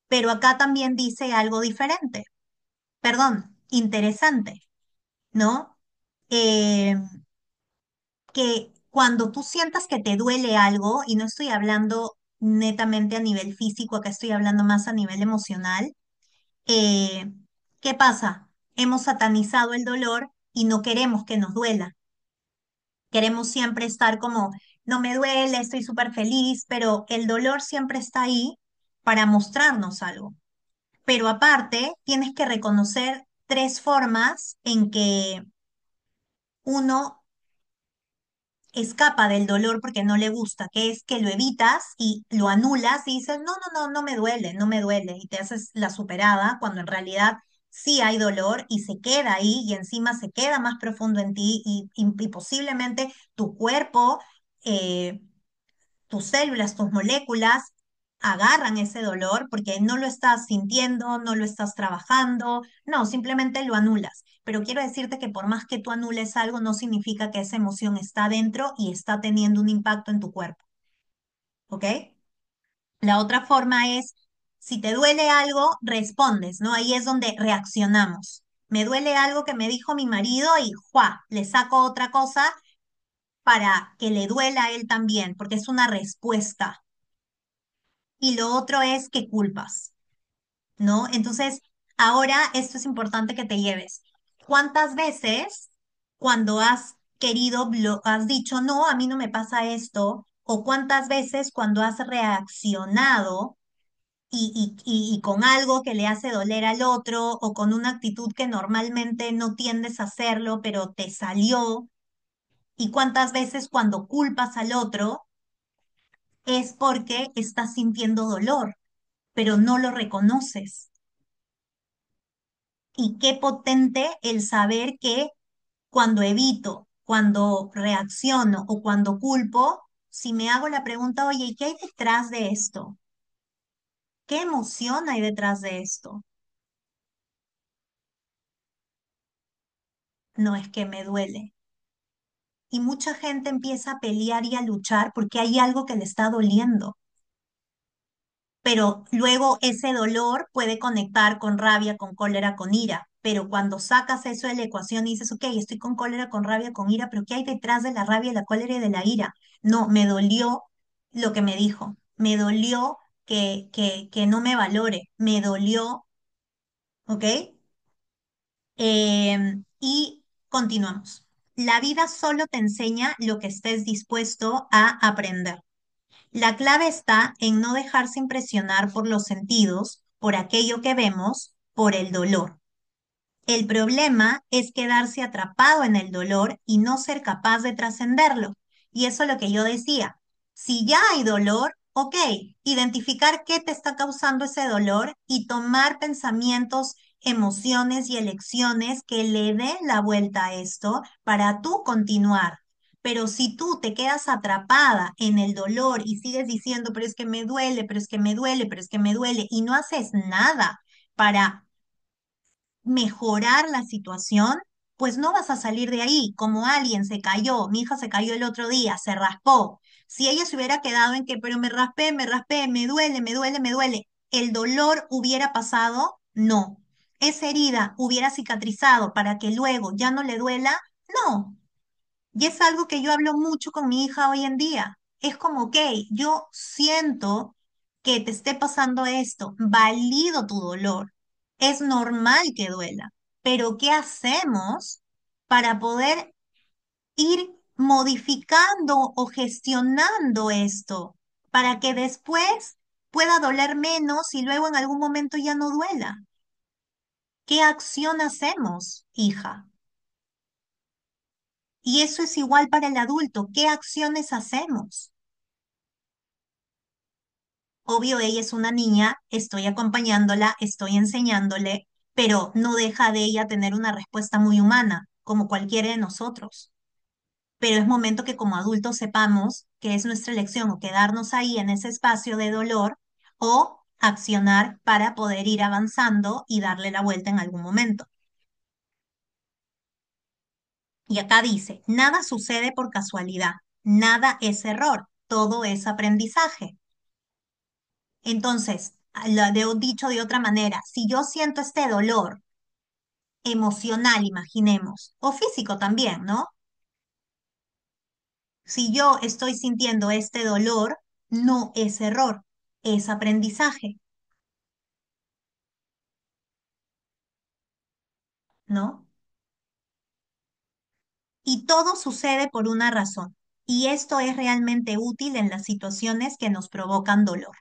Pero acá también dice algo diferente, perdón, interesante, ¿no? Eh, que cuando tú sientas que te duele algo, y no estoy hablando netamente a nivel físico, acá estoy hablando más a nivel emocional, eh, ¿qué pasa? Hemos satanizado el dolor y no queremos que nos duela. Queremos siempre estar como, no me duele, estoy súper feliz, pero el dolor siempre está ahí para mostrarnos algo. Pero aparte, tienes que reconocer tres formas en que uno escapa del dolor porque no le gusta, que es que lo evitas y lo anulas y dices, no, no, no, no me duele, no me duele, y te haces la superada cuando en realidad sí hay dolor y se queda ahí y encima se queda más profundo en ti y posiblemente tu cuerpo, eh, tus células, tus moléculas agarran ese dolor porque no lo estás sintiendo, no lo estás trabajando, no, simplemente lo anulas. Pero quiero decirte que por más que tú anules algo, no significa que esa emoción está dentro y está teniendo un impacto en tu cuerpo, ¿ok? La otra forma es, si te duele algo, respondes, ¿no? Ahí es donde reaccionamos. Me duele algo que me dijo mi marido y ¡juá! Le saco otra cosa para que le duela a él también, porque es una respuesta. Y lo otro es que culpas, ¿no? Entonces, ahora esto es importante que te lleves. ¿Cuántas veces cuando has has dicho, no, a mí no me pasa esto? ¿O cuántas veces cuando has reaccionado y con algo que le hace doler al otro o con una actitud que normalmente no tiendes a hacerlo, pero te salió? ¿Y cuántas veces cuando culpas al otro es porque estás sintiendo dolor, pero no lo reconoces? Y qué potente el saber que cuando evito, cuando reacciono o cuando culpo, si me hago la pregunta, oye, ¿y qué hay detrás de esto? ¿Qué emoción hay detrás de esto? No es que me duele. Y mucha gente empieza a pelear y a luchar porque hay algo que le está doliendo. pero luego ese dolor puede conectar con rabia, con cólera, con ira. Pero cuando sacas eso de la ecuación y dices, ok, estoy con cólera, con rabia, con ira, pero ¿qué hay detrás de la rabia, la cólera y de la ira? No, me dolió lo que me dijo, me dolió que no me valore, me dolió, ¿ok? Y continuamos. La vida solo te enseña lo que estés dispuesto a aprender. La clave está en no dejarse impresionar por los sentidos, por aquello que vemos, por el dolor. El problema es quedarse atrapado en el dolor y no ser capaz de trascenderlo. Y eso es lo que yo decía. Si ya hay dolor, ok, identificar qué te está causando ese dolor y tomar pensamientos, emociones y elecciones que le den la vuelta a esto para tú continuar. Pero si tú te quedas atrapada en el dolor y sigues diciendo, pero es que me duele, pero es que me duele, pero es que me duele, y no haces nada para mejorar la situación, pues no vas a salir de ahí. Como alguien se cayó, mi hija se cayó el otro día, se raspó. Si ella se hubiera quedado en que, pero me raspé, me duele, me duele, me duele, ¿el dolor hubiera pasado? No. ¿Esa herida hubiera cicatrizado para que luego ya no le duela? No. Y es algo que yo hablo mucho con mi hija hoy en día. Es como, ok, yo siento que te esté pasando esto, valido tu dolor, es normal que duela, pero ¿qué hacemos para poder ir modificando o gestionando esto para que después pueda doler menos y luego en algún momento ya no duela? ¿Qué acción hacemos, hija? Y eso es igual para el adulto. ¿Qué acciones hacemos? Obvio, ella es una niña, estoy acompañándola, estoy enseñándole, pero no deja de ella tener una respuesta muy humana, como cualquiera de nosotros. Pero es momento que como adultos sepamos que es nuestra elección o quedarnos ahí en ese espacio de dolor o accionar para poder ir avanzando y darle la vuelta en algún momento. Y acá dice, nada sucede por casualidad, nada es error, todo es aprendizaje. Entonces, dicho de otra manera, si yo siento este dolor emocional, imaginemos, o físico también, ¿no? Si yo estoy sintiendo este dolor, no es error, es aprendizaje, ¿no? Y todo sucede por una razón, y esto es realmente útil en las situaciones que nos provocan dolor.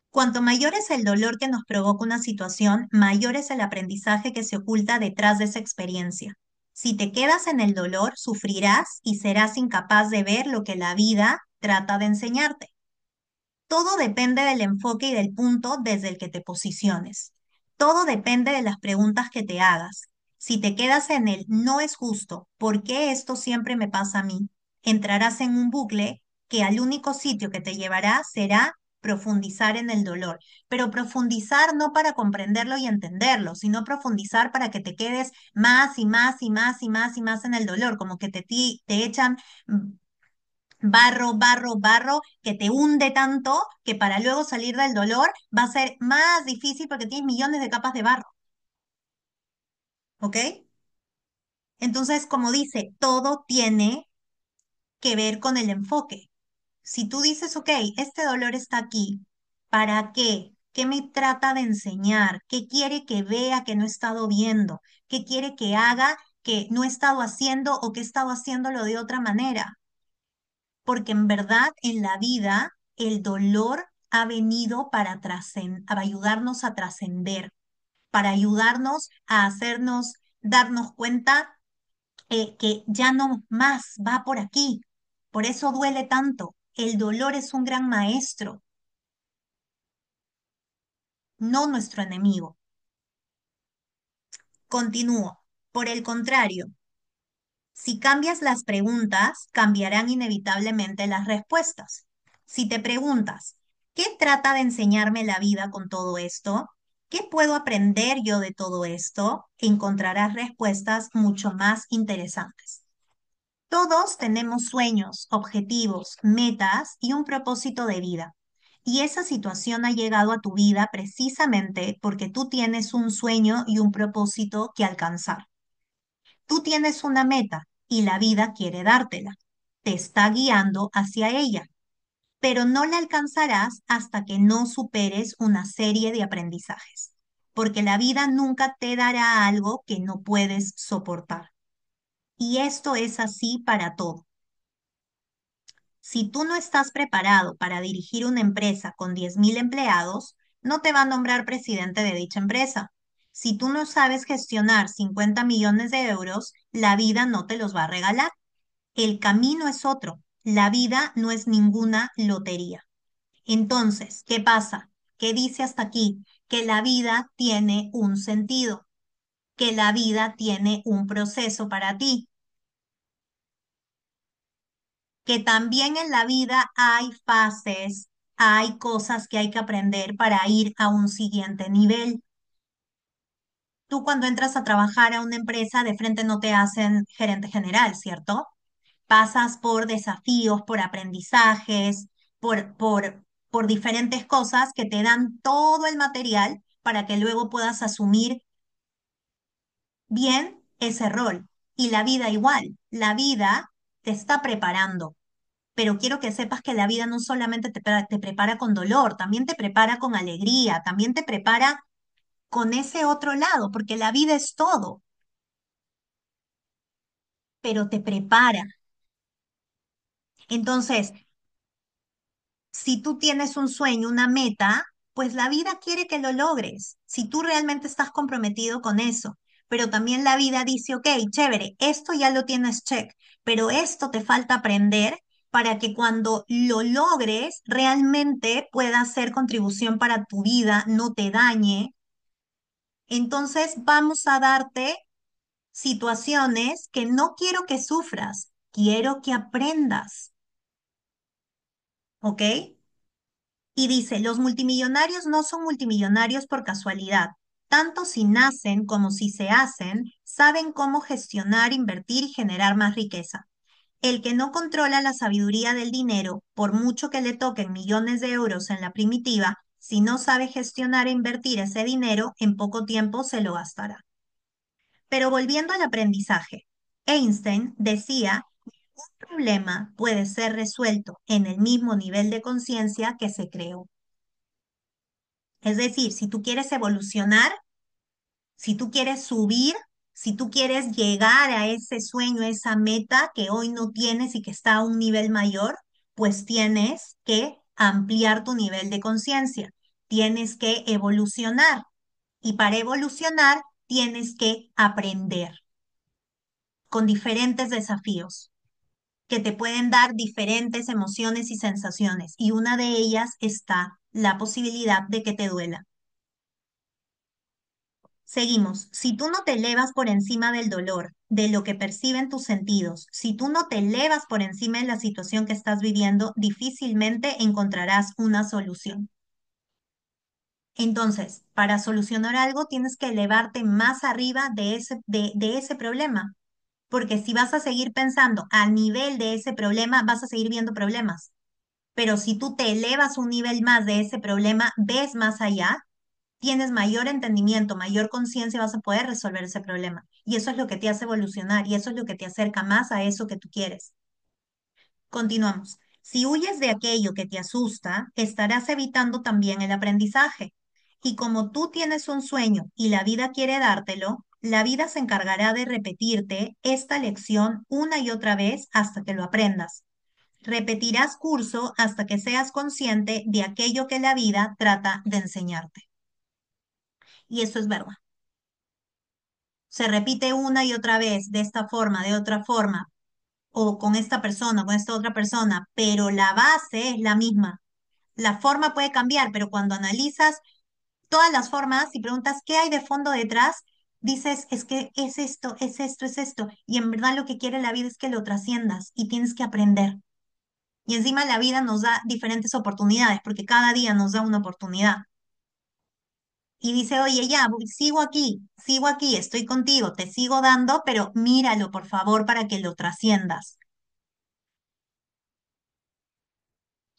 Cuanto mayor es el dolor que nos provoca una situación, mayor es el aprendizaje que se oculta detrás de esa experiencia. Si te quedas en el dolor, sufrirás y serás incapaz de ver lo que la vida trata de enseñarte. Todo depende del enfoque y del punto desde el que te posiciones. Todo depende de las preguntas que te hagas. Si te quedas en el no es justo, ¿por qué esto siempre me pasa a mí? Entrarás en un bucle que al único sitio que te llevará será profundizar en el dolor. Pero profundizar no para comprenderlo y entenderlo, sino profundizar para que te quedes más y más y más y más y más en el dolor, como que te echan barro, barro, barro, que te hunde tanto que para luego salir del dolor va a ser más difícil porque tienes millones de capas de barro, ¿ok? Entonces, como dice, todo tiene que ver con el enfoque. Si tú dices, ok, este dolor está aquí, ¿para qué? ¿Qué me trata de enseñar? ¿Qué quiere que vea que no he estado viendo? ¿Qué quiere que haga que no he estado haciendo o que he estado haciéndolo de otra manera? Porque en verdad en la vida el dolor ha venido para ayudarnos a trascender, para ayudarnos a hacernos darnos cuenta que ya no más va por aquí. Por eso duele tanto. El dolor es un gran maestro, no nuestro enemigo. Continúo. Por el contrario, si cambias las preguntas, cambiarán inevitablemente las respuestas. Si te preguntas, ¿qué trata de enseñarme la vida con todo esto? ¿Qué puedo aprender yo de todo esto? Encontrarás respuestas mucho más interesantes. Todos tenemos sueños, objetivos, metas y un propósito de vida. Y esa situación ha llegado a tu vida precisamente porque tú tienes un sueño y un propósito que alcanzar. Tú tienes una meta y la vida quiere dártela. Te está guiando hacia ella, pero no la alcanzarás hasta que no superes una serie de aprendizajes, porque la vida nunca te dará algo que no puedes soportar. Y esto es así para todo. Si tú no estás preparado para dirigir una empresa con 10.000 empleados, no te va a nombrar presidente de dicha empresa. Si tú no sabes gestionar 50 millones de euros, la vida no te los va a regalar. El camino es otro. La vida no es ninguna lotería. Entonces, ¿qué pasa? ¿Qué dice hasta aquí? Que la vida tiene un sentido, que la vida tiene un proceso para ti, que también en la vida hay fases, hay cosas que hay que aprender para ir a un siguiente nivel. Tú cuando entras a trabajar a una empresa, de frente no te hacen gerente general, ¿cierto? Pasas por desafíos, por aprendizajes, por diferentes cosas que te dan todo el material para que luego puedas asumir bien ese rol. Y la vida igual, la vida te está preparando, pero quiero que sepas que la vida no solamente te prepara con dolor, también te prepara con alegría, también te prepara con ese otro lado, porque la vida es todo, pero te prepara. Entonces, si tú tienes un sueño, una meta, pues la vida quiere que lo logres, si tú realmente estás comprometido con eso. Pero también la vida dice, ok, chévere, esto ya lo tienes check, pero esto te falta aprender para que cuando lo logres realmente pueda ser contribución para tu vida, no te dañe. Entonces vamos a darte situaciones que no quiero que sufras, quiero que aprendas, ¿ok? Y dice, los multimillonarios no son multimillonarios por casualidad. Tanto si nacen como si se hacen, saben cómo gestionar, invertir y generar más riqueza. El que no controla la sabiduría del dinero, por mucho que le toquen millones de euros en la primitiva, si no sabe gestionar e invertir ese dinero, en poco tiempo se lo gastará. Pero volviendo al aprendizaje, Einstein decía, un problema puede ser resuelto en el mismo nivel de conciencia que se creó. Es decir, si tú quieres evolucionar, si tú quieres subir, si tú quieres llegar a ese sueño, a esa meta que hoy no tienes y que está a un nivel mayor, pues tienes que ampliar tu nivel de conciencia, tienes que evolucionar y para evolucionar tienes que aprender con diferentes desafíos que te pueden dar diferentes emociones y sensaciones y una de ellas está la posibilidad de que te duela. Seguimos. Si tú no te elevas por encima del dolor, de lo que perciben tus sentidos, si tú no te elevas por encima de la situación que estás viviendo, difícilmente encontrarás una solución. Entonces, para solucionar algo, tienes que elevarte más arriba de ese problema, porque si vas a seguir pensando a nivel de ese problema, vas a seguir viendo problemas. Pero si tú te elevas un nivel más de ese problema, ves más allá, tienes mayor entendimiento, mayor conciencia, vas a poder resolver ese problema. Y eso es lo que te hace evolucionar y eso es lo que te acerca más a eso que tú quieres. Continuamos. Si huyes de aquello que te asusta, estarás evitando también el aprendizaje. Y como tú tienes un sueño y la vida quiere dártelo, la vida se encargará de repetirte esta lección una y otra vez hasta que lo aprendas. Repetirás curso hasta que seas consciente de aquello que la vida trata de enseñarte. Y eso es verdad. Se repite una y otra vez de esta forma, de otra forma, o con esta persona, con esta otra persona, pero la base es la misma. La forma puede cambiar, pero cuando analizas todas las formas y preguntas qué hay de fondo detrás, dices, es que es esto, es esto, es esto. Y en verdad lo que quiere la vida es que lo trasciendas y tienes que aprender. Y encima la vida nos da diferentes oportunidades, porque cada día nos da una oportunidad. Y dice, oye, ya, sigo aquí, estoy contigo, te sigo dando, pero míralo, por favor, para que lo trasciendas.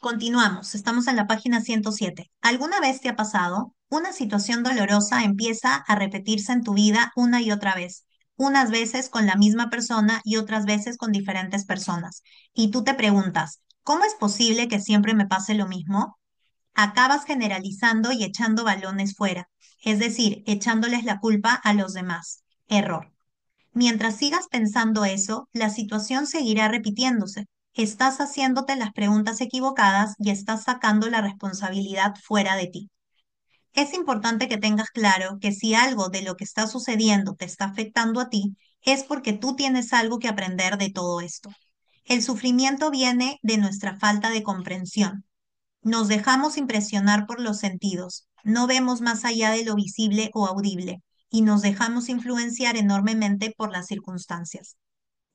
Continuamos, estamos en la página 107. ¿Alguna vez te ha pasado? Una situación dolorosa empieza a repetirse en tu vida una y otra vez, unas veces con la misma persona y otras veces con diferentes personas. Y tú te preguntas, ¿cómo es posible que siempre me pase lo mismo? Acabas generalizando y echando balones fuera, es decir, echándoles la culpa a los demás. Error. Mientras sigas pensando eso, la situación seguirá repitiéndose. Estás haciéndote las preguntas equivocadas y estás sacando la responsabilidad fuera de ti. Es importante que tengas claro que si algo de lo que está sucediendo te está afectando a ti, es porque tú tienes algo que aprender de todo esto. El sufrimiento viene de nuestra falta de comprensión. Nos dejamos impresionar por los sentidos, no vemos más allá de lo visible o audible y nos dejamos influenciar enormemente por las circunstancias.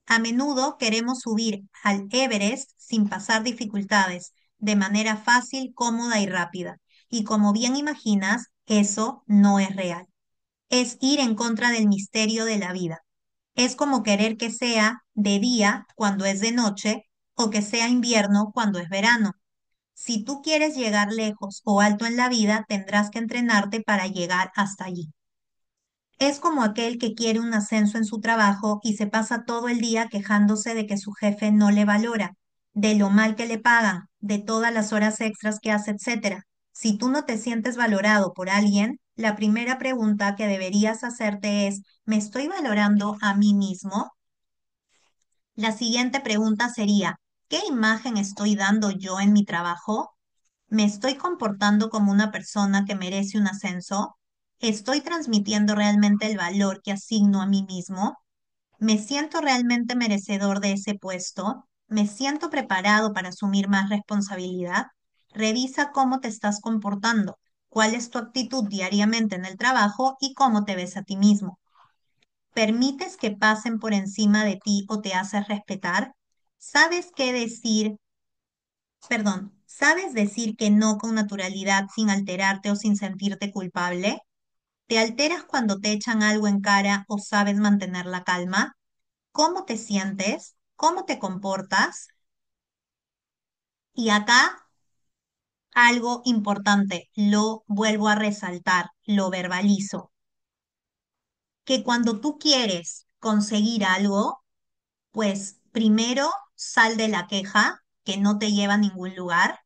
A menudo queremos subir al Everest sin pasar dificultades, de manera fácil, cómoda y rápida. Y como bien imaginas, eso no es real. Es ir en contra del misterio de la vida. Es como querer que sea de día cuando es de noche o que sea invierno cuando es verano. Si tú quieres llegar lejos o alto en la vida, tendrás que entrenarte para llegar hasta allí. Es como aquel que quiere un ascenso en su trabajo y se pasa todo el día quejándose de que su jefe no le valora, de lo mal que le pagan, de todas las horas extras que hace, etcétera. Si tú no te sientes valorado por alguien, la primera pregunta que deberías hacerte es, ¿me estoy valorando a mí mismo? La siguiente pregunta sería, ¿qué imagen estoy dando yo en mi trabajo? ¿Me estoy comportando como una persona que merece un ascenso? ¿Estoy transmitiendo realmente el valor que asigno a mí mismo? ¿Me siento realmente merecedor de ese puesto? ¿Me siento preparado para asumir más responsabilidad? Revisa cómo te estás comportando, cuál es tu actitud diariamente en el trabajo y cómo te ves a ti mismo. ¿Permites que pasen por encima de ti o te haces respetar? ¿Sabes qué decir Perdón, ¿sabes decir que no con naturalidad sin alterarte o sin sentirte culpable? ¿Te alteras cuando te echan algo en cara o sabes mantener la calma? ¿Cómo te sientes? ¿Cómo te comportas? Y acá algo importante, lo vuelvo a resaltar, lo verbalizo, que cuando tú quieres conseguir algo, pues primero sal de la queja, que no te lleva a ningún lugar.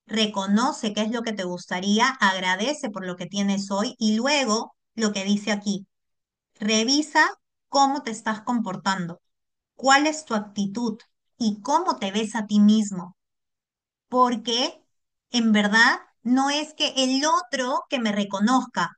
Reconoce qué es lo que te gustaría, agradece por lo que tienes hoy y luego lo que dice aquí, revisa cómo te estás comportando, cuál es tu actitud y cómo te ves a ti mismo, porque en verdad no es que el otro que me reconozca,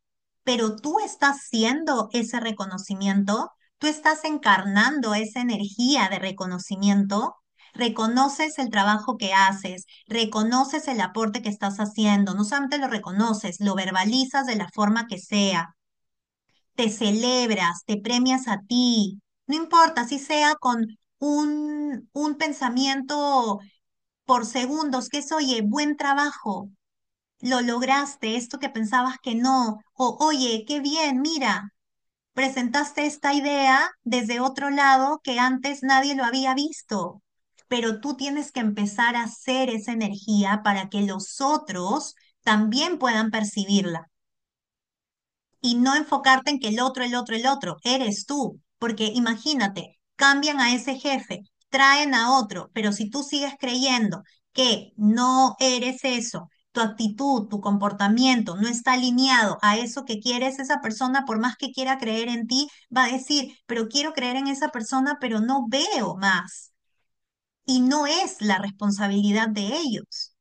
pero tú estás siendo ese reconocimiento, tú estás encarnando esa energía de reconocimiento, reconoces el trabajo que haces, reconoces el aporte que estás haciendo, no solamente lo reconoces, lo verbalizas de la forma que sea, te celebras, te premias a ti, no importa si sea con un pensamiento por segundos, que es, oye, buen trabajo, lo lograste, esto que pensabas que no, o oye, qué bien, mira, presentaste esta idea desde otro lado que antes nadie lo había visto, pero tú tienes que empezar a hacer esa energía para que los otros también puedan percibirla y no enfocarte en que el otro, eres tú, porque imagínate, cambian a ese jefe, traen a otro, pero si tú sigues creyendo que no eres eso, tu actitud, tu comportamiento no está alineado a eso que quieres, esa persona, por más que quiera creer en ti, va a decir, pero quiero creer en esa persona, pero no veo más. Y no es la responsabilidad de ellos.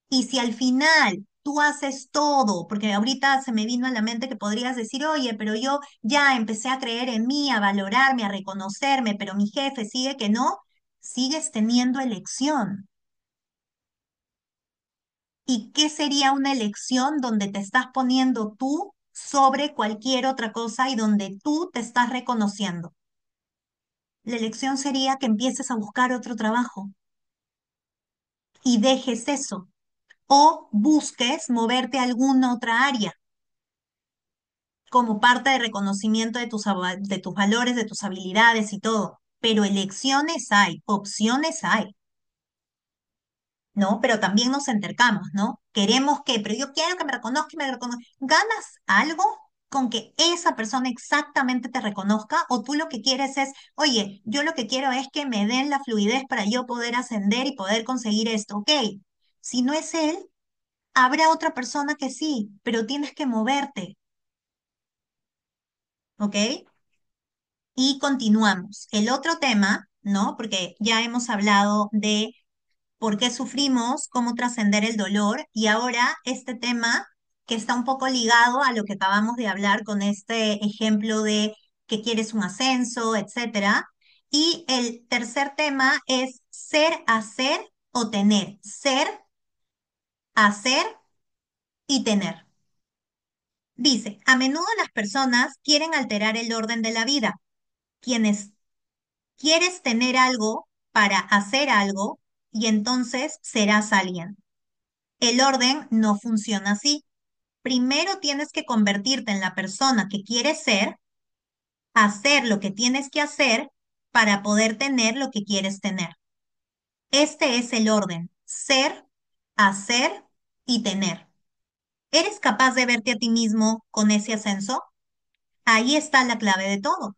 Y si al final tú haces todo, porque ahorita se me vino a la mente que podrías decir, oye, pero yo ya empecé a creer en mí, a valorarme, a reconocerme, pero mi jefe sigue que no, sigues teniendo elección. ¿Y qué sería una elección donde te estás poniendo tú sobre cualquier otra cosa y donde tú te estás reconociendo? La elección sería que empieces a buscar otro trabajo y dejes eso o busques moverte a alguna otra área como parte de reconocimiento de de tus valores, de tus habilidades y todo. Pero elecciones hay, opciones hay. ¿no? Pero también nos entercamos, ¿no? Queremos que, pero yo quiero que me reconozca y me reconozca. ¿Ganas algo con que esa persona exactamente te reconozca? ¿O tú lo que quieres es, oye, yo lo que quiero es que me den la fluidez para yo poder ascender y poder conseguir esto? Ok, si no es él, habrá otra persona que sí, pero tienes que moverte, ¿ok? Y continuamos. El otro tema, ¿no? Porque ya hemos hablado de por qué sufrimos, cómo trascender el dolor y ahora este tema que está un poco ligado a lo que acabamos de hablar con este ejemplo de que quieres un ascenso, etcétera. Y el tercer tema es ser, hacer o tener. Ser, hacer y tener. Dice, a menudo las personas quieren alterar el orden de la vida. Quienes quieres tener algo para hacer algo y entonces serás alguien. El orden no funciona así. Primero tienes que convertirte en la persona que quieres ser, hacer lo que tienes que hacer para poder tener lo que quieres tener. Este es el orden, ser, hacer y tener. ¿Eres capaz de verte a ti mismo con ese ascenso? Ahí está la clave de todo.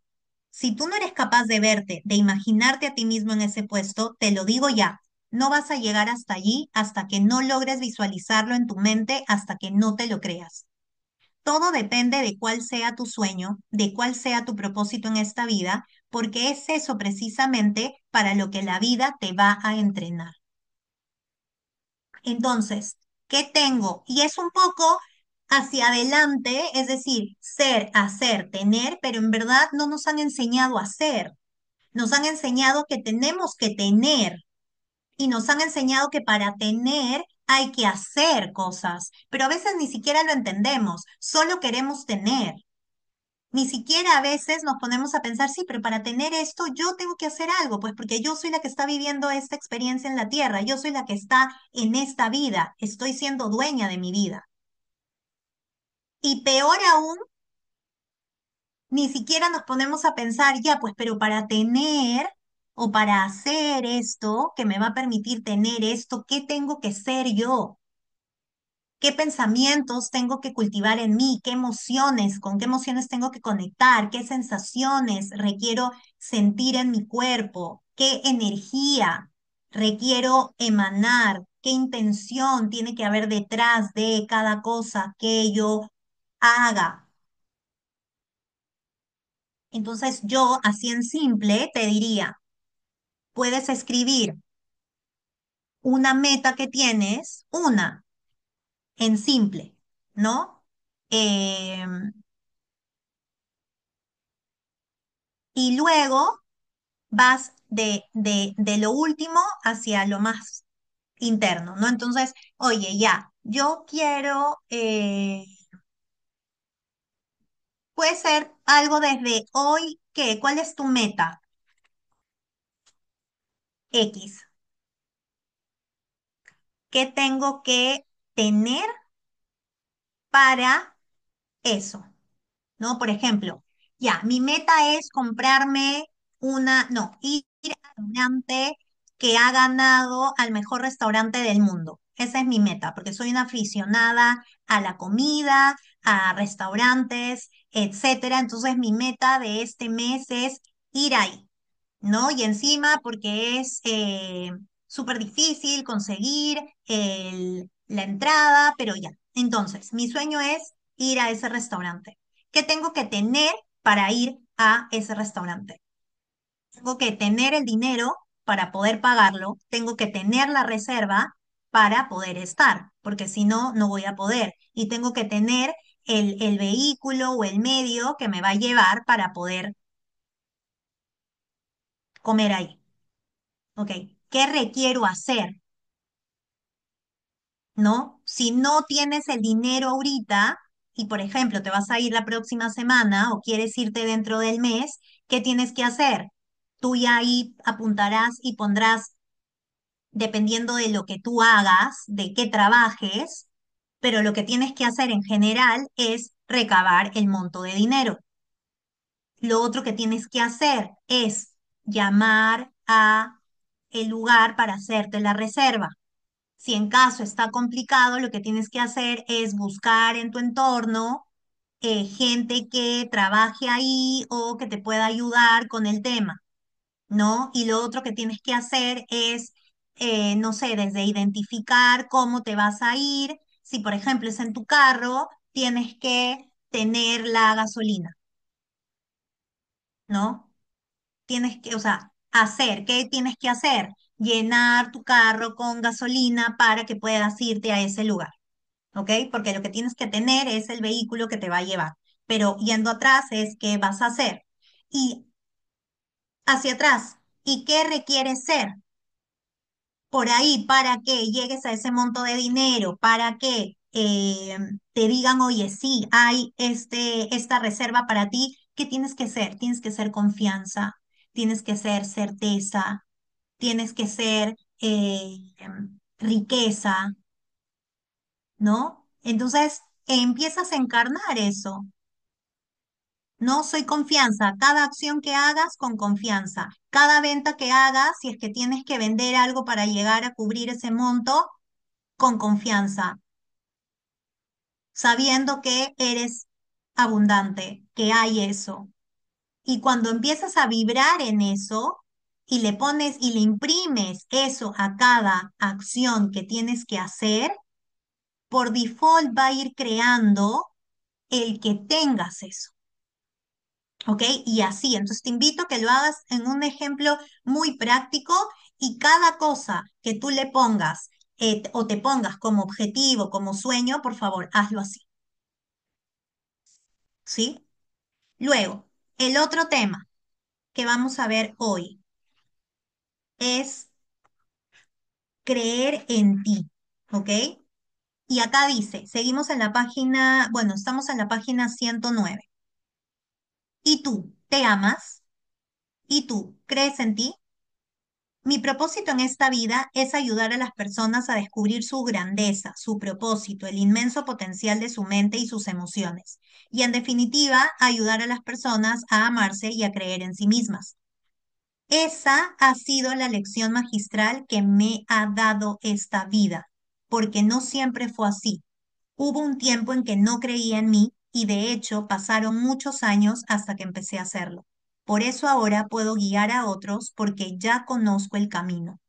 Si tú no eres capaz de verte, de imaginarte a ti mismo en ese puesto, te lo digo ya, no vas a llegar hasta allí hasta que no logres visualizarlo en tu mente, hasta que no te lo creas. Todo depende de cuál sea tu sueño, de cuál sea tu propósito en esta vida, porque es eso precisamente para lo que la vida te va a entrenar. Entonces, ¿qué tengo? Y es un poco hacia adelante, es decir, ser, hacer, tener, pero en verdad no nos han enseñado a hacer. Nos han enseñado que tenemos que tener y nos han enseñado que para tener hay que hacer cosas, pero a veces ni siquiera lo entendemos, solo queremos tener. Ni siquiera a veces nos ponemos a pensar, sí, pero para tener esto yo tengo que hacer algo, pues porque yo soy la que está viviendo esta experiencia en la tierra, yo soy la que está en esta vida, estoy siendo dueña de mi vida. Y peor aún, ni siquiera nos ponemos a pensar, ya, pues, pero para tener o para hacer esto que me va a permitir tener esto, ¿qué tengo que ser yo? ¿Qué pensamientos tengo que cultivar en mí? ¿Qué emociones? ¿Con qué emociones tengo que conectar? ¿Qué sensaciones requiero sentir en mi cuerpo? ¿Qué energía requiero emanar? ¿Qué intención tiene que haber detrás de cada cosa que yo haga? Entonces yo, así en simple, te diría, puedes escribir una meta que tienes, una, en simple, ¿no? Em, y luego vas de lo último hacia lo más interno, ¿no? Entonces, oye, ya, yo quiero, puede ser algo desde hoy, ¿qué? ¿Cuál es tu meta? X. ¿Qué tengo que tener para eso? ¿No? Por ejemplo, ya, mi meta es comprarme una, no, ir al restaurante que ha ganado al mejor restaurante del mundo. Esa es mi meta, porque soy una aficionada a la comida, a restaurantes, etcétera. Entonces, mi meta de este mes es ir ahí. ¿No? Y encima porque es súper difícil conseguir la entrada, pero ya. Entonces, mi sueño es ir a ese restaurante. ¿Qué tengo que tener para ir a ese restaurante? Tengo que tener el dinero para poder pagarlo, tengo que tener la reserva para poder estar, porque si no, no voy a poder. Y tengo que tener el vehículo o el medio que me va a llevar para poder comer ahí. ¿Ok? ¿Qué requiero hacer? ¿No? Si no tienes el dinero ahorita y, por ejemplo, te vas a ir la próxima semana o quieres irte dentro del mes, ¿qué tienes que hacer? Tú ya ahí apuntarás y pondrás, dependiendo de lo que tú hagas, de qué trabajes, pero lo que tienes que hacer en general es recabar el monto de dinero. Lo otro que tienes que hacer es llamar a el lugar para hacerte la reserva. Si en caso está complicado, lo que tienes que hacer es buscar en tu entorno gente que trabaje ahí o que te pueda ayudar con el tema, ¿no? Y lo otro que tienes que hacer es, no sé, desde identificar cómo te vas a ir. Si, por ejemplo, es en tu carro, tienes que tener la gasolina, ¿no? Tienes que, o sea, hacer, ¿qué tienes que hacer? Llenar tu carro con gasolina para que puedas irte a ese lugar, ¿ok? Porque lo que tienes que tener es el vehículo que te va a llevar, pero yendo atrás es qué vas a hacer. Y hacia atrás, ¿y qué requieres ser? Por ahí para que llegues a ese monto de dinero, para que te digan, oye, sí, hay esta reserva para ti, ¿qué tienes que ser? Tienes que ser confianza, tienes que ser certeza, tienes que ser riqueza, ¿no? Entonces empiezas a encarnar eso. No soy confianza. Cada acción que hagas con confianza. Cada venta que hagas, si es que tienes que vender algo para llegar a cubrir ese monto, con confianza, sabiendo que eres abundante, que hay eso. Y cuando empiezas a vibrar en eso y le pones y le imprimes eso a cada acción que tienes que hacer, por default va a ir creando el que tengas eso. ¿Ok? Y así, entonces te invito a que lo hagas en un ejemplo muy práctico y cada cosa que tú le pongas o te pongas como objetivo, como sueño, por favor, hazlo así. ¿Sí? Luego, el otro tema que vamos a ver hoy es creer en ti. ¿Ok? Y acá dice, seguimos en la página, bueno, estamos en la página 109. ¿Y tú te amas? ¿Y tú crees en ti? Mi propósito en esta vida es ayudar a las personas a descubrir su grandeza, su propósito, el inmenso potencial de su mente y sus emociones. Y en definitiva, ayudar a las personas a amarse y a creer en sí mismas. Esa ha sido la lección magistral que me ha dado esta vida, porque no siempre fue así. Hubo un tiempo en que no creía en mí y de hecho pasaron muchos años hasta que empecé a hacerlo. Por eso ahora puedo guiar a otros porque ya conozco el camino.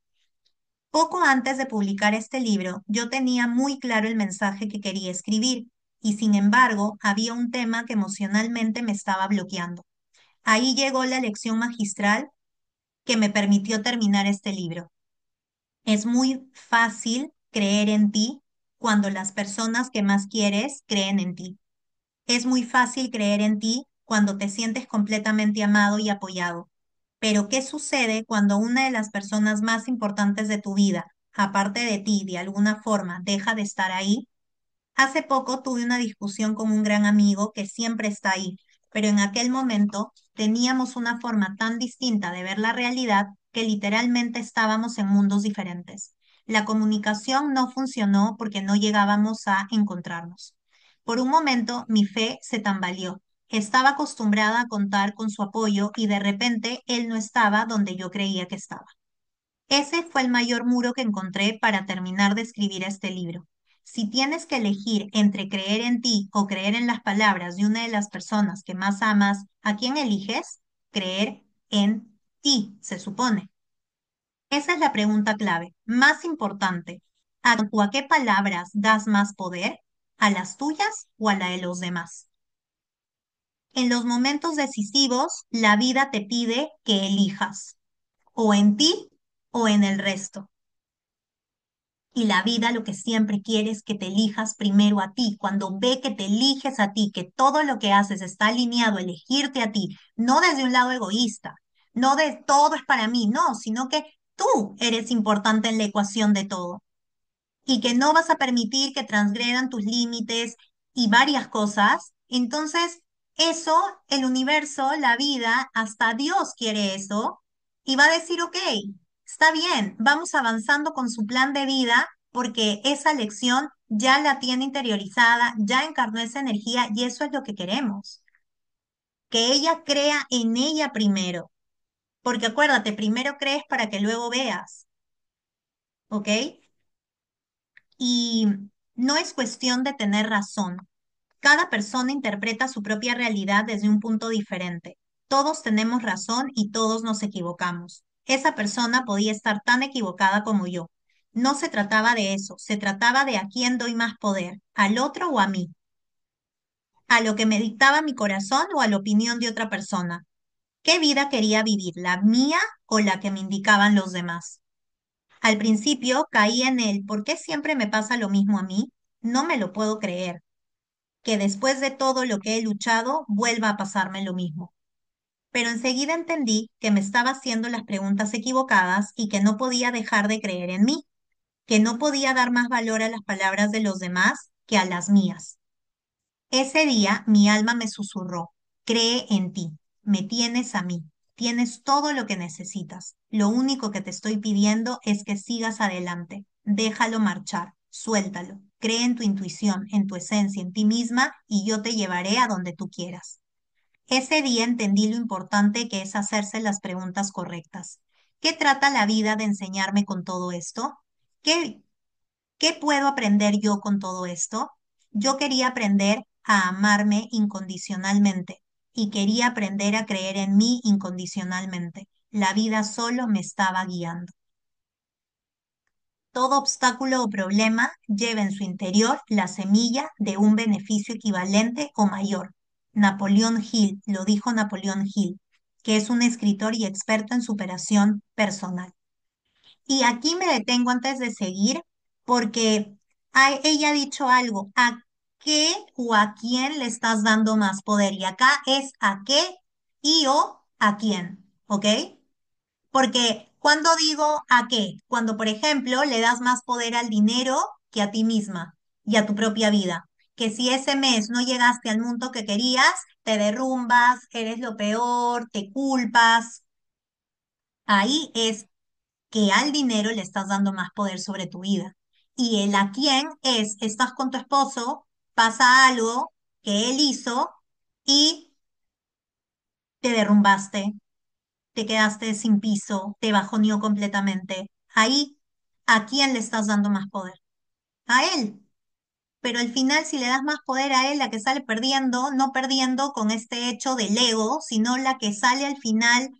Poco antes de publicar este libro, yo tenía muy claro el mensaje que quería escribir y sin embargo había un tema que emocionalmente me estaba bloqueando. Ahí llegó la lección magistral que me permitió terminar este libro. Es muy fácil creer en ti cuando las personas que más quieres creen en ti. Es muy fácil creer en ti cuando te sientes completamente amado y apoyado. Pero ¿qué sucede cuando una de las personas más importantes de tu vida, aparte de ti, de alguna forma, deja de estar ahí? Hace poco tuve una discusión con un gran amigo que siempre está ahí, pero en aquel momento teníamos una forma tan distinta de ver la realidad que literalmente estábamos en mundos diferentes. La comunicación no funcionó porque no llegábamos a encontrarnos. Por un momento mi fe se tambaleó. Estaba acostumbrada a contar con su apoyo y de repente él no estaba donde yo creía que estaba. Ese fue el mayor muro que encontré para terminar de escribir este libro. Si tienes que elegir entre creer en ti o creer en las palabras de una de las personas que más amas, ¿a quién eliges? Creer en ti, se supone. Esa es la pregunta clave, más importante. ¿A qué palabras das más poder? ¿A las tuyas o a la de los demás? En los momentos decisivos, la vida te pide que elijas, o en ti o en el resto. Y la vida lo que siempre quiere es que te elijas primero a ti. Cuando ve que te eliges a ti, que todo lo que haces está alineado a elegirte a ti, no desde un lado egoísta, no de todo es para mí, no, sino que tú eres importante en la ecuación de todo y que no vas a permitir que transgredan tus límites y varias cosas, entonces eso, el universo, la vida, hasta Dios quiere eso y va a decir, ok, está bien, vamos avanzando con su plan de vida porque esa lección ya la tiene interiorizada, ya encarnó esa energía y eso es lo que queremos, que ella crea en ella primero, porque acuérdate, primero crees para que luego veas, ¿ok? Y no es cuestión de tener razón. Cada persona interpreta su propia realidad desde un punto diferente. Todos tenemos razón y todos nos equivocamos. Esa persona podía estar tan equivocada como yo. No se trataba de eso, se trataba de a quién doy más poder, al otro o a mí, a lo que me dictaba mi corazón o a la opinión de otra persona. ¿Qué vida quería vivir, la mía o la que me indicaban los demás? Al principio caí en el ¿por qué siempre me pasa lo mismo a mí? No me lo puedo creer, que después de todo lo que he luchado vuelva a pasarme lo mismo. Pero enseguida entendí que me estaba haciendo las preguntas equivocadas y que no podía dejar de creer en mí, que no podía dar más valor a las palabras de los demás que a las mías. Ese día mi alma me susurró, cree en ti, me tienes a mí, tienes todo lo que necesitas. Lo único que te estoy pidiendo es que sigas adelante, déjalo marchar, suéltalo, cree en tu intuición, en tu esencia, en ti misma y yo te llevaré a donde tú quieras. Ese día entendí lo importante que es hacerse las preguntas correctas. ¿Qué trata la vida de enseñarme con todo esto? ¿Qué, ¿Qué puedo aprender yo con todo esto? Yo quería aprender a amarme incondicionalmente y quería aprender a creer en mí incondicionalmente. La vida solo me estaba guiando. Todo obstáculo o problema lleva en su interior la semilla de un beneficio equivalente o mayor. Napoleón Hill, lo dijo Napoleón Hill, que es un escritor y experto en superación personal. Y aquí me detengo antes de seguir porque ella ha dicho algo, ¿a qué o a quién le estás dando más poder? Y acá es a qué y o a quién, ¿ok? Porque cuando digo a qué, cuando por ejemplo le das más poder al dinero que a ti misma y a tu propia vida, que si ese mes no llegaste al mundo que querías, te derrumbas, eres lo peor, te culpas, ahí es que al dinero le estás dando más poder sobre tu vida. Y el a quién es, estás con tu esposo, pasa algo que él hizo y te derrumbaste, te quedaste sin piso, te bajoneó completamente. Ahí, ¿a quién le estás dando más poder? A él. Pero al final, si le das más poder a él, la que sale perdiendo, no perdiendo con este hecho del ego, sino la que sale al final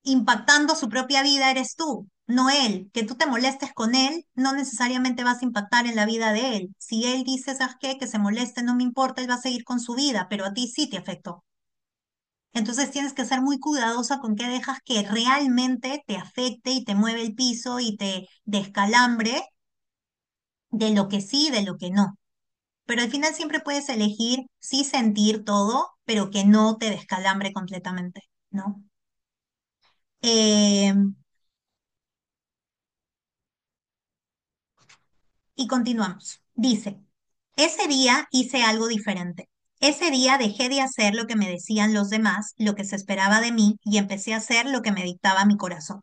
impactando su propia vida eres tú, no él. Que tú te molestes con él, no necesariamente vas a impactar en la vida de él. Si él dice, ¿sabes qué? Que se moleste, no me importa, él va a seguir con su vida, pero a ti sí te afectó. Entonces tienes que ser muy cuidadosa con qué dejas que realmente te afecte y te mueve el piso y te descalambre de lo que sí y de lo que no. Pero al final siempre puedes elegir sí sentir todo, pero que no te descalambre completamente, ¿no? Eh, Y continuamos. Dice, ese día hice algo diferente. Ese día dejé de hacer lo que me decían los demás, lo que se esperaba de mí, y empecé a hacer lo que me dictaba mi corazón.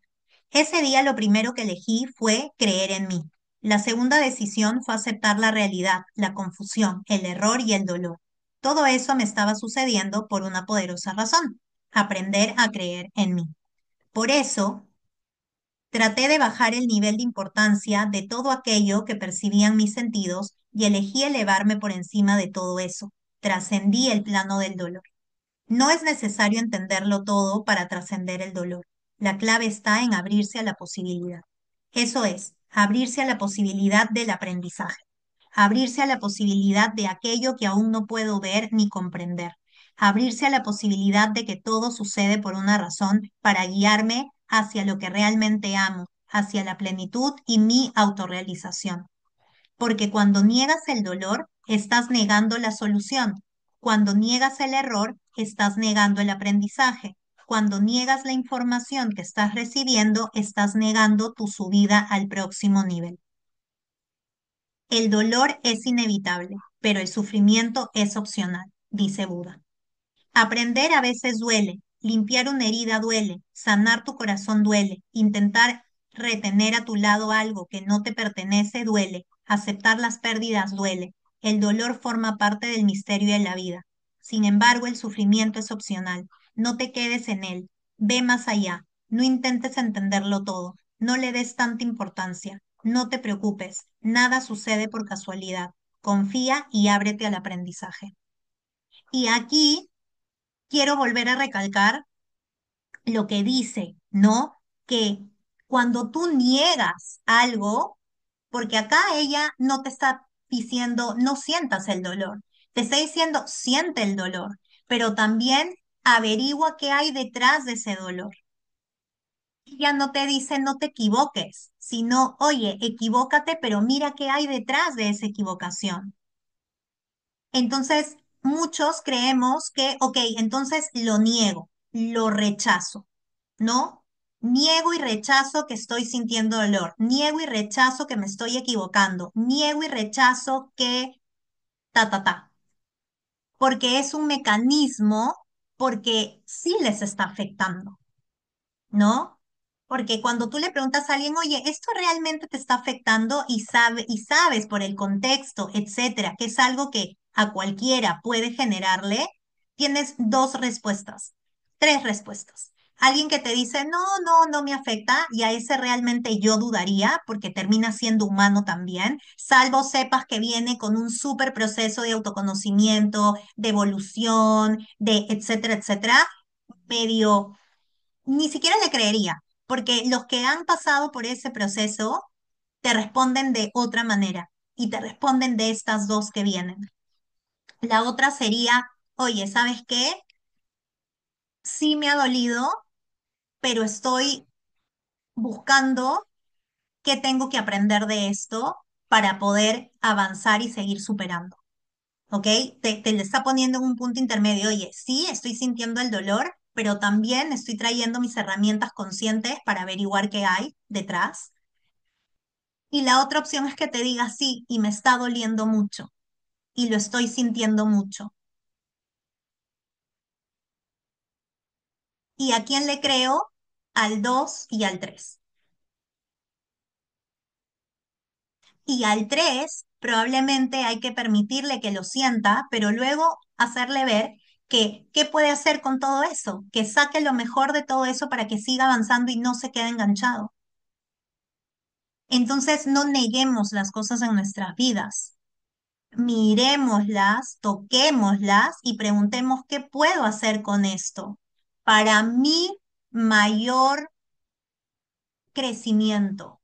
Ese día lo primero que elegí fue creer en mí. La segunda decisión fue aceptar la realidad, la confusión, el error y el dolor. Todo eso me estaba sucediendo por una poderosa razón, aprender a creer en mí. Por eso, traté de bajar el nivel de importancia de todo aquello que percibían mis sentidos y elegí elevarme por encima de todo eso. Trascendí el plano del dolor. No es necesario entenderlo todo para trascender el dolor. La clave está en abrirse a la posibilidad. Eso es, abrirse a la posibilidad del aprendizaje, abrirse a la posibilidad de aquello que aún no puedo ver ni comprender, abrirse a la posibilidad de que todo sucede por una razón para guiarme hacia lo que realmente amo, hacia la plenitud y mi autorrealización. Porque cuando niegas el dolor, estás negando la solución. Cuando niegas el error, estás negando el aprendizaje. Cuando niegas la información que estás recibiendo, estás negando tu subida al próximo nivel. El dolor es inevitable, pero el sufrimiento es opcional, dice Buda. Aprender a veces duele, limpiar una herida duele, sanar tu corazón duele, intentar retener a tu lado algo que no te pertenece duele, aceptar las pérdidas duele. El dolor forma parte del misterio de la vida. Sin embargo, el sufrimiento es opcional. No te quedes en él. Ve más allá. No intentes entenderlo todo. No le des tanta importancia. No te preocupes, nada sucede por casualidad. Confía y ábrete al aprendizaje. Y aquí quiero volver a recalcar lo que dice, ¿no? Que cuando tú niegas algo, porque acá ella no te está diciendo no sientas el dolor, te está diciendo siente el dolor, pero también averigua qué hay detrás de ese dolor. Ella no te dice no te equivoques, sino, oye, equivócate, pero mira qué hay detrás de esa equivocación. Entonces, muchos creemos que, ok, entonces lo niego, lo rechazo, ¿no? Niego y rechazo que estoy sintiendo dolor, niego y rechazo que me estoy equivocando, niego y rechazo que ta, porque es un mecanismo, porque sí les está afectando. ¿No? Porque cuando tú le preguntas a alguien, oye, ¿esto realmente te está afectando? Y sabes por el contexto, etcétera, que es algo que a cualquiera puede generarle, tienes dos respuestas, tres respuestas. Alguien que te dice, no, no me afecta, y a ese realmente yo dudaría, porque termina siendo humano también, salvo sepas que viene con un súper proceso de autoconocimiento, de evolución, de etcétera, etcétera, medio ni siquiera le creería, porque los que han pasado por ese proceso te responden de otra manera y te responden de estas dos que vienen. La otra sería, oye, ¿sabes qué? Sí me ha dolido, pero estoy buscando qué tengo que aprender de esto para poder avanzar y seguir superando. ¿Ok? Te le está poniendo en un punto intermedio, oye, sí, estoy sintiendo el dolor, pero también estoy trayendo mis herramientas conscientes para averiguar qué hay detrás. Y la otra opción es que te diga sí, y me está doliendo mucho, y lo estoy sintiendo mucho. ¿Y a quién le creo? Al 2 y al 3. Y al 3 probablemente hay que permitirle que lo sienta, pero luego hacerle ver que qué puede hacer con todo eso, que saque lo mejor de todo eso para que siga avanzando y no se quede enganchado. Entonces no neguemos las cosas en nuestras vidas. Miremoslas, toquémoslas y preguntemos qué puedo hacer con esto para mi mayor crecimiento.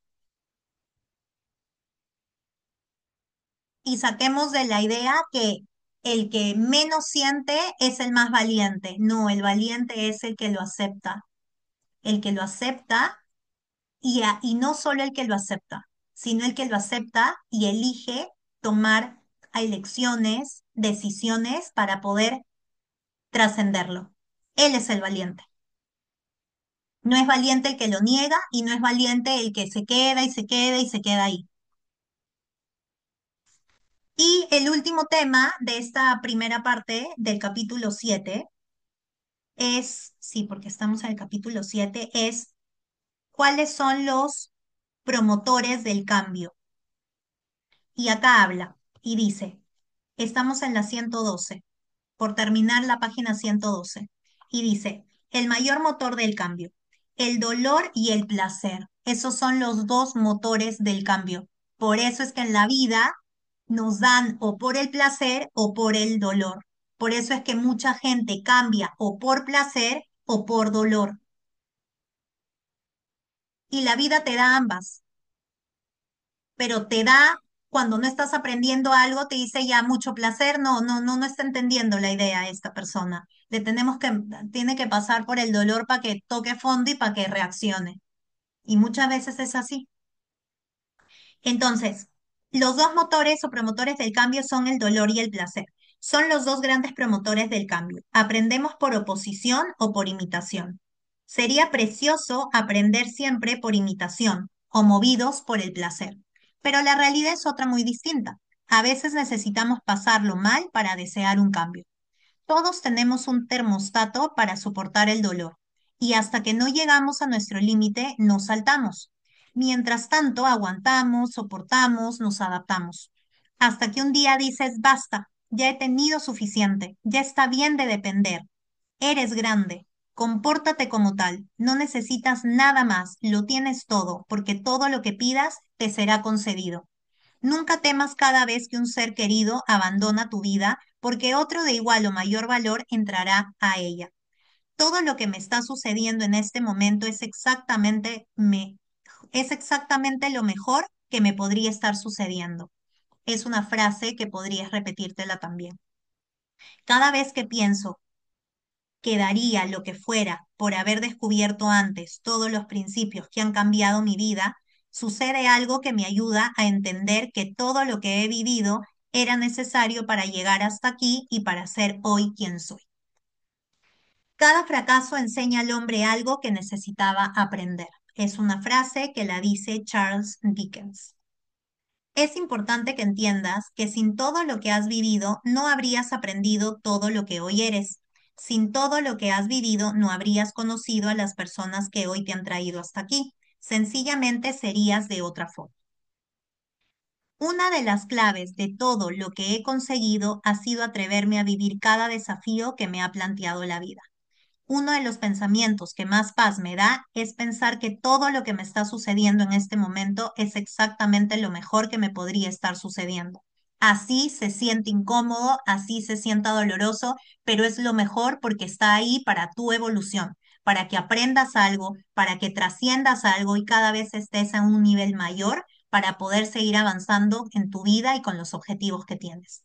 Y saquemos de la idea que el que menos siente es el más valiente. No, el valiente es el que lo acepta. El que lo acepta y no solo el que lo acepta, sino el que lo acepta y elige tomar elecciones, decisiones para poder trascenderlo. Él es el valiente. No es valiente el que lo niega y no es valiente el que se queda y se queda y se queda ahí. Y el último tema de esta primera parte del capítulo 7 es, sí, porque estamos en el capítulo 7 es cuáles son los promotores del cambio. Y acá habla y dice, estamos en la 112 por terminar la página 112. Y dice, el mayor motor del cambio, el dolor y el placer. Esos son los dos motores del cambio. Por eso es que en la vida nos dan o por el placer o por el dolor. Por eso es que mucha gente cambia o por placer o por dolor. Y la vida te da ambas, pero te da, cuando no estás aprendiendo algo, te dice ya mucho placer, no está entendiendo la idea esta persona. Tiene que pasar por el dolor para que toque fondo y para que reaccione. Y muchas veces es así. Entonces, los dos motores o promotores del cambio son el dolor y el placer. Son los dos grandes promotores del cambio. Aprendemos por oposición o por imitación. Sería precioso aprender siempre por imitación o movidos por el placer. Pero la realidad es otra muy distinta. A veces necesitamos pasarlo mal para desear un cambio. Todos tenemos un termostato para soportar el dolor y hasta que no llegamos a nuestro límite nos saltamos. Mientras tanto, aguantamos, soportamos, nos adaptamos. Hasta que un día dices, basta, ya he tenido suficiente, ya está bien de depender, eres grande. Compórtate como tal, no necesitas nada más, lo tienes todo, porque todo lo que pidas te será concedido. Nunca temas cada vez que un ser querido abandona tu vida, porque otro de igual o mayor valor entrará a ella. Todo lo que me está sucediendo en este momento es exactamente lo mejor que me podría estar sucediendo. Es una frase que podrías repetírtela también. Cada vez que pienso que daría lo que fuera por haber descubierto antes todos los principios que han cambiado mi vida, sucede algo que me ayuda a entender que todo lo que he vivido era necesario para llegar hasta aquí y para ser hoy quien soy. Cada fracaso enseña al hombre algo que necesitaba aprender. Es una frase que la dice Charles Dickens. Es importante que entiendas que sin todo lo que has vivido no habrías aprendido todo lo que hoy eres. Sin todo lo que has vivido no habrías conocido a las personas que hoy te han traído hasta aquí. Sencillamente serías de otra forma. Una de las claves de todo lo que he conseguido ha sido atreverme a vivir cada desafío que me ha planteado la vida. Uno de los pensamientos que más paz me da es pensar que todo lo que me está sucediendo en este momento es exactamente lo mejor que me podría estar sucediendo. Así se siente incómodo, así se sienta doloroso, pero es lo mejor porque está ahí para tu evolución, para que aprendas algo, para que trasciendas algo y cada vez estés a un nivel mayor para poder seguir avanzando en tu vida y con los objetivos que tienes.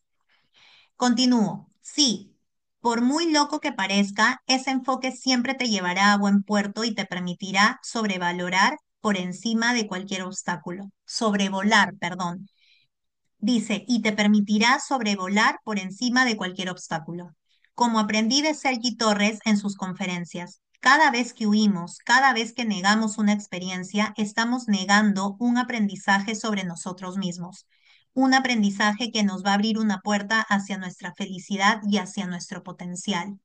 Continúo. Sí, por muy loco que parezca, ese enfoque siempre te llevará a buen puerto y te permitirá sobrevalorar por encima de cualquier obstáculo. Sobrevolar, perdón. Dice, y te permitirá sobrevolar por encima de cualquier obstáculo. Como aprendí de Sergi Torres en sus conferencias, cada vez que huimos, cada vez que negamos una experiencia, estamos negando un aprendizaje sobre nosotros mismos, un aprendizaje que nos va a abrir una puerta hacia nuestra felicidad y hacia nuestro potencial.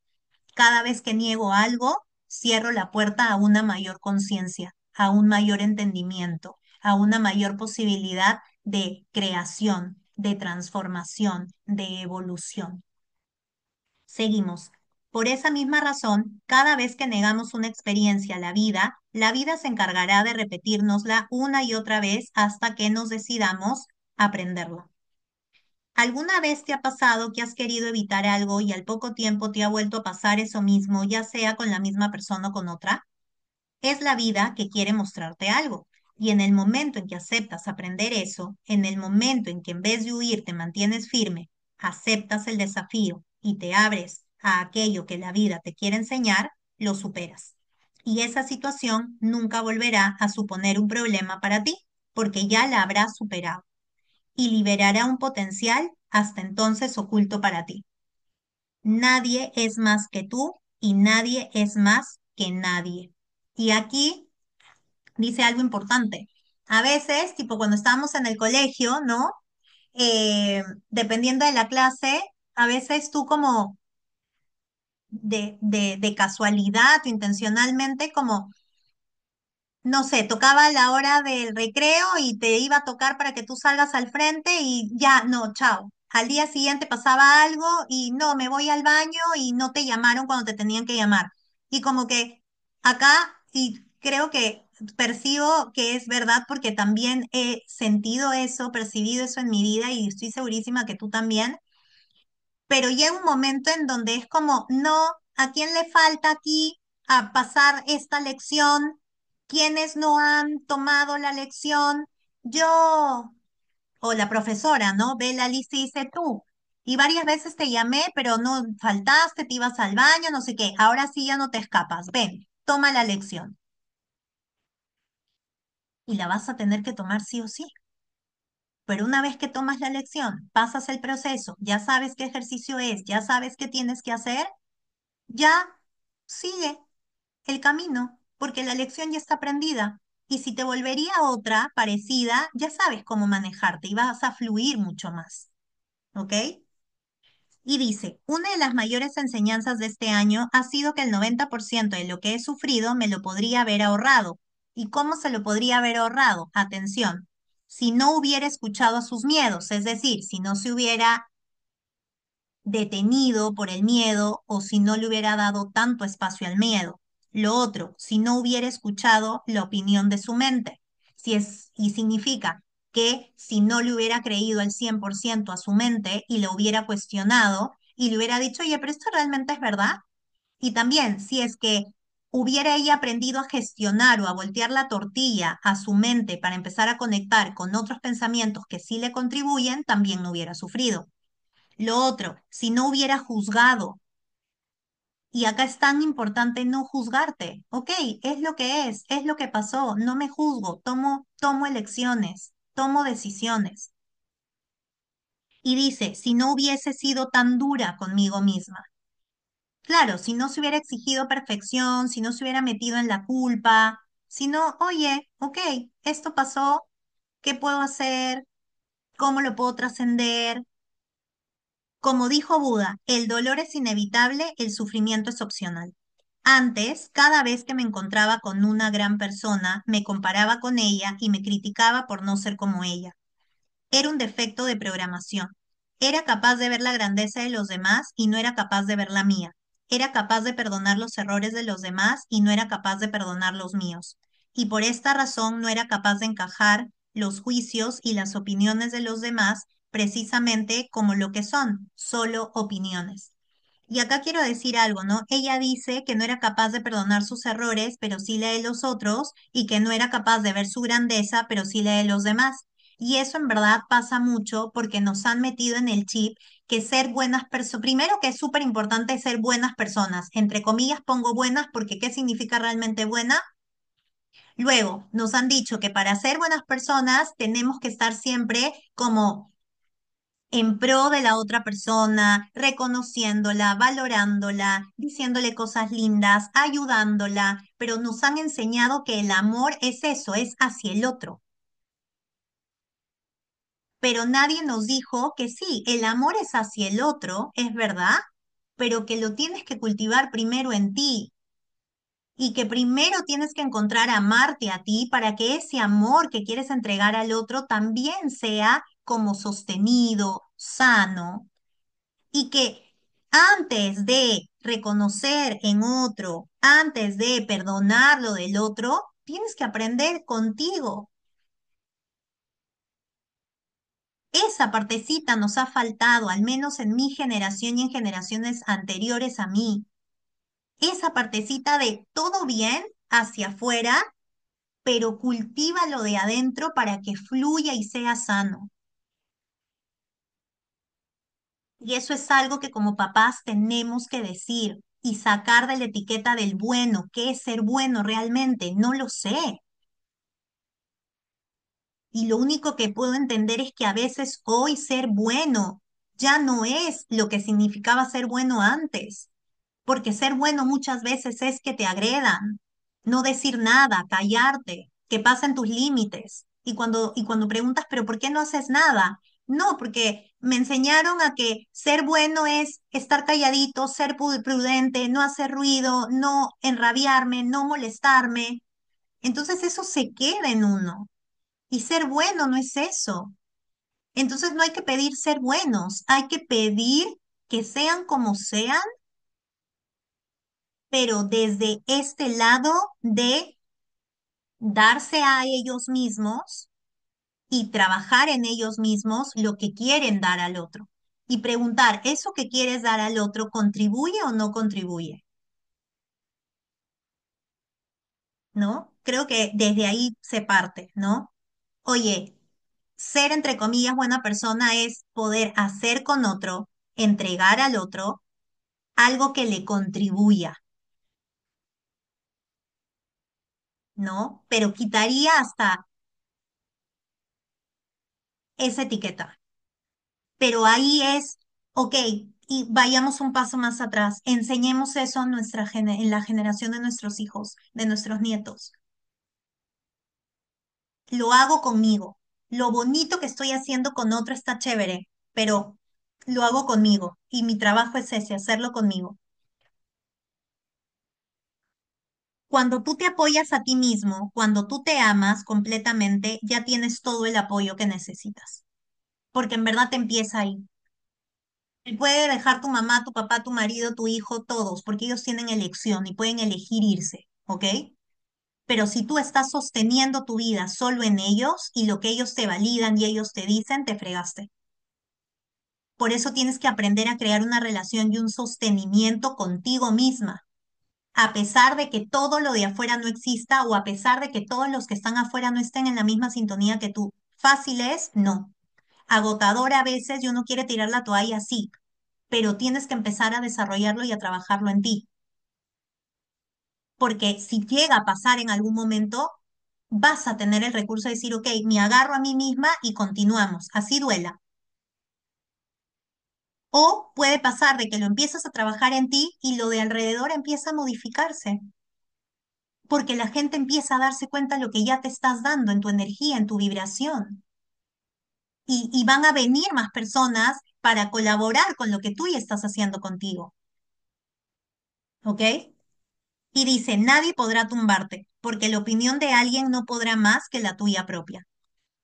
Cada vez que niego algo, cierro la puerta a una mayor conciencia, a un mayor entendimiento, a una mayor posibilidad de creación, de transformación, de evolución. Seguimos. Por esa misma razón, cada vez que negamos una experiencia a la vida se encargará de repetirnosla una y otra vez hasta que nos decidamos aprenderla. ¿Alguna vez te ha pasado que has querido evitar algo y al poco tiempo te ha vuelto a pasar eso mismo, ya sea con la misma persona o con otra? Es la vida que quiere mostrarte algo. Y en el momento en que aceptas aprender eso, en el momento en que en vez de huir te mantienes firme, aceptas el desafío y te abres a aquello que la vida te quiere enseñar, lo superas. Y esa situación nunca volverá a suponer un problema para ti, porque ya la habrás superado y liberará un potencial hasta entonces oculto para ti. Nadie es más que tú y nadie es más que nadie. Y aquí dice algo importante. A veces, tipo cuando estábamos en el colegio, ¿no? Dependiendo de la clase, a veces tú como de casualidad o intencionalmente como no sé, tocaba la hora del recreo y te iba a tocar para que tú salgas al frente y ya, no, chao. Al día siguiente pasaba algo y no, me voy al baño y no te llamaron cuando te tenían que llamar. Y como que acá, y creo que percibo que es verdad porque también he sentido eso, percibido eso en mi vida y estoy segurísima que tú también, pero llega un momento en donde es como, no, ¿a quién le falta aquí a pasar esta lección? ¿Quiénes no han tomado la lección? Yo, o la profesora, ¿no? Ve la lista y dice tú. Y varias veces te llamé, pero no faltaste, te ibas al baño, no sé qué. Ahora sí ya no te escapas. Ven, toma la lección. Y la vas a tener que tomar sí o sí. Pero una vez que tomas la lección, pasas el proceso, ya sabes qué ejercicio es, ya sabes qué tienes que hacer, ya sigue el camino, porque la lección ya está aprendida. Y si te volvería otra parecida, ya sabes cómo manejarte y vas a fluir mucho más. ¿Ok? Y dice, una de las mayores enseñanzas de este año ha sido que el 90% de lo que he sufrido me lo podría haber ahorrado. ¿Y cómo se lo podría haber ahorrado? Atención, si no hubiera escuchado a sus miedos, es decir, si no se hubiera detenido por el miedo o si no le hubiera dado tanto espacio al miedo. Lo otro, si no hubiera escuchado la opinión de su mente. Y significa que si no le hubiera creído al 100% a su mente y lo hubiera cuestionado y le hubiera dicho, oye, pero esto realmente es verdad. Y también, si es que hubiera ella aprendido a gestionar o a voltear la tortilla a su mente para empezar a conectar con otros pensamientos que sí le contribuyen, también no hubiera sufrido. Lo otro, si no hubiera juzgado, y acá es tan importante no juzgarte, ok, es lo que pasó, no me juzgo, tomo elecciones, tomo decisiones. Y dice, si no hubiese sido tan dura conmigo misma. Claro, si no se hubiera exigido perfección, si no se hubiera metido en la culpa, si no, oye, ok, esto pasó, ¿qué puedo hacer? ¿Cómo lo puedo trascender? Como dijo Buda, el dolor es inevitable, el sufrimiento es opcional. Antes, cada vez que me encontraba con una gran persona, me comparaba con ella y me criticaba por no ser como ella. Era un defecto de programación. Era capaz de ver la grandeza de los demás y no era capaz de ver la mía. Era capaz de perdonar los errores de los demás y no era capaz de perdonar los míos. Y por esta razón no era capaz de encajar los juicios y las opiniones de los demás precisamente como lo que son, solo opiniones. Y acá quiero decir algo, ¿no? Ella dice que no era capaz de perdonar sus errores, pero sí lee los otros, y que no era capaz de ver su grandeza, pero sí lee los demás. Y eso en verdad pasa mucho porque nos han metido en el chip que ser buenas personas, primero que es súper importante ser buenas personas, entre comillas pongo buenas porque ¿qué significa realmente buena? Luego, nos han dicho que para ser buenas personas tenemos que estar siempre como en pro de la otra persona, reconociéndola, valorándola, diciéndole cosas lindas, ayudándola, pero nos han enseñado que el amor es eso, es hacia el otro. Pero nadie nos dijo que sí, el amor es hacia el otro, es verdad, pero que lo tienes que cultivar primero en ti y que primero tienes que encontrar amarte a ti para que ese amor que quieres entregar al otro también sea como sostenido, sano y que antes de reconocer en otro, antes de perdonar lo del otro, tienes que aprender contigo. Esa partecita nos ha faltado, al menos en mi generación y en generaciones anteriores a mí. Esa partecita de todo bien hacia afuera, pero cultiva lo de adentro para que fluya y sea sano. Y eso es algo que como papás tenemos que decir y sacar de la etiqueta del bueno. ¿Qué es ser bueno realmente? No lo sé. Y lo único que puedo entender es que a veces hoy ser bueno ya no es lo que significaba ser bueno antes. Porque ser bueno muchas veces es que te agredan, no decir nada, callarte, que pasen tus límites. Y cuando preguntas, ¿pero por qué no haces nada? No, porque me enseñaron a que ser bueno es estar calladito, ser prudente, no hacer ruido, no enrabiarme, no molestarme. Entonces eso se queda en uno. Y ser bueno no es eso. Entonces no hay que pedir ser buenos, hay que pedir que sean como sean, pero desde este lado de darse a ellos mismos y trabajar en ellos mismos lo que quieren dar al otro. Y preguntar, ¿eso que quieres dar al otro contribuye o no contribuye? ¿No? Creo que desde ahí se parte, ¿no? Oye, ser entre comillas buena persona es poder hacer con otro, entregar al otro algo que le contribuya, ¿no? Pero quitaría hasta esa etiqueta. Pero ahí es, ok, y vayamos un paso más atrás, enseñemos eso a en la generación de nuestros hijos, de nuestros nietos. Lo hago conmigo. Lo bonito que estoy haciendo con otro está chévere, pero lo hago conmigo y mi trabajo es ese, hacerlo conmigo. Cuando tú te apoyas a ti mismo, cuando tú te amas completamente, ya tienes todo el apoyo que necesitas, porque en verdad te empieza ahí. Puede dejar tu mamá, tu papá, tu marido, tu hijo, todos, porque ellos tienen elección y pueden elegir irse, ¿ok? Pero si tú estás sosteniendo tu vida solo en ellos y lo que ellos te validan y ellos te dicen, te fregaste. Por eso tienes que aprender a crear una relación y un sostenimiento contigo misma, a pesar de que todo lo de afuera no exista o a pesar de que todos los que están afuera no estén en la misma sintonía que tú. Fácil es, no. Agotador a veces y uno quiere tirar la toalla, sí, pero tienes que empezar a desarrollarlo y a trabajarlo en ti, porque si llega a pasar en algún momento, vas a tener el recurso de decir, ok, me agarro a mí misma y continuamos, así duela. O puede pasar de que lo empiezas a trabajar en ti y lo de alrededor empieza a modificarse, porque la gente empieza a darse cuenta de lo que ya te estás dando en tu energía, en tu vibración. Y van a venir más personas para colaborar con lo que tú ya estás haciendo contigo, ¿ok? Y dice, nadie podrá tumbarte, porque la opinión de alguien no podrá más que la tuya propia.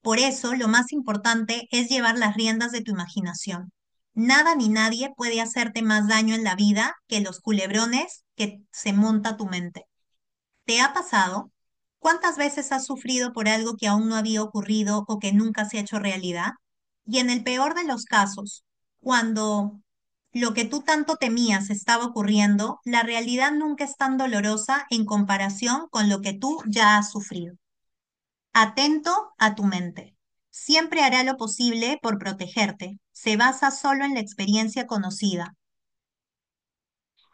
Por eso, lo más importante es llevar las riendas de tu imaginación. Nada ni nadie puede hacerte más daño en la vida que los culebrones que se monta tu mente. ¿Te ha pasado? ¿Cuántas veces has sufrido por algo que aún no había ocurrido o que nunca se ha hecho realidad? Y en el peor de los casos, cuando lo que tú tanto temías estaba ocurriendo, la realidad nunca es tan dolorosa en comparación con lo que tú ya has sufrido. Atento a tu mente. Siempre hará lo posible por protegerte. Se basa solo en la experiencia conocida.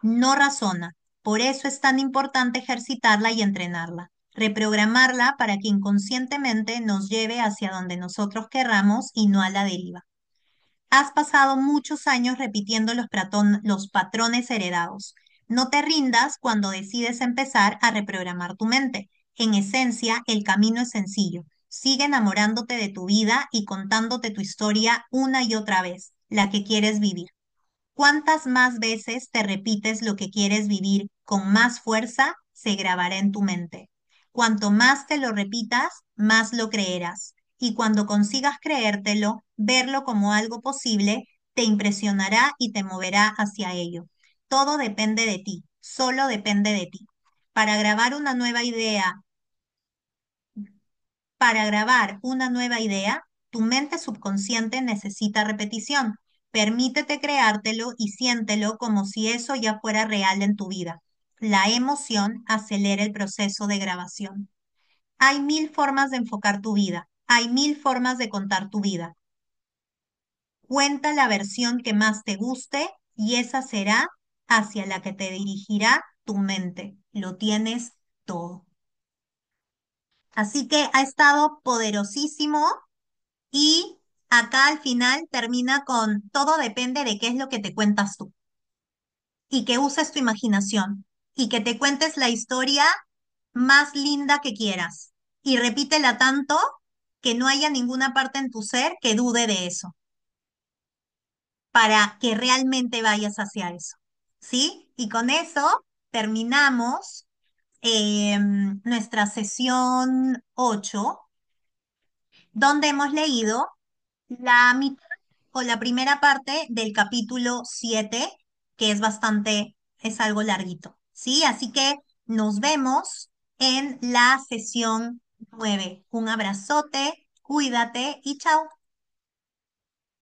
No razona. Por eso es tan importante ejercitarla y entrenarla. Reprogramarla para que inconscientemente nos lleve hacia donde nosotros querramos y no a la deriva. Has pasado muchos años repitiendo los patrones heredados. No te rindas cuando decides empezar a reprogramar tu mente. En esencia, el camino es sencillo. Sigue enamorándote de tu vida y contándote tu historia una y otra vez, la que quieres vivir. Cuantas más veces te repites lo que quieres vivir con más fuerza, se grabará en tu mente. Cuanto más te lo repitas, más lo creerás. Y cuando consigas creértelo, verlo como algo posible, te impresionará y te moverá hacia ello. Todo depende de ti, solo depende de ti. Para grabar una nueva idea para grabar una nueva idea, tu mente subconsciente necesita repetición. Permítete creártelo y siéntelo como si eso ya fuera real en tu vida. La emoción acelera el proceso de grabación. Hay mil formas de enfocar tu vida. Hay mil formas de contar tu vida. Cuenta la versión que más te guste y esa será hacia la que te dirigirá tu mente. Lo tienes todo. Así que ha estado poderosísimo. Y acá al final termina con todo depende de qué es lo que te cuentas tú y que uses tu imaginación y que te cuentes la historia más linda que quieras y repítela tanto que no haya ninguna parte en tu ser que dude de eso para que realmente vayas hacia eso. ¿Sí? Y con eso terminamos nuestra sesión 8 donde hemos leído la mitad o la primera parte del capítulo 7, que es bastante, es algo larguito, ¿sí? Así que nos vemos en la sesión 9. Un abrazote, cuídate y chao.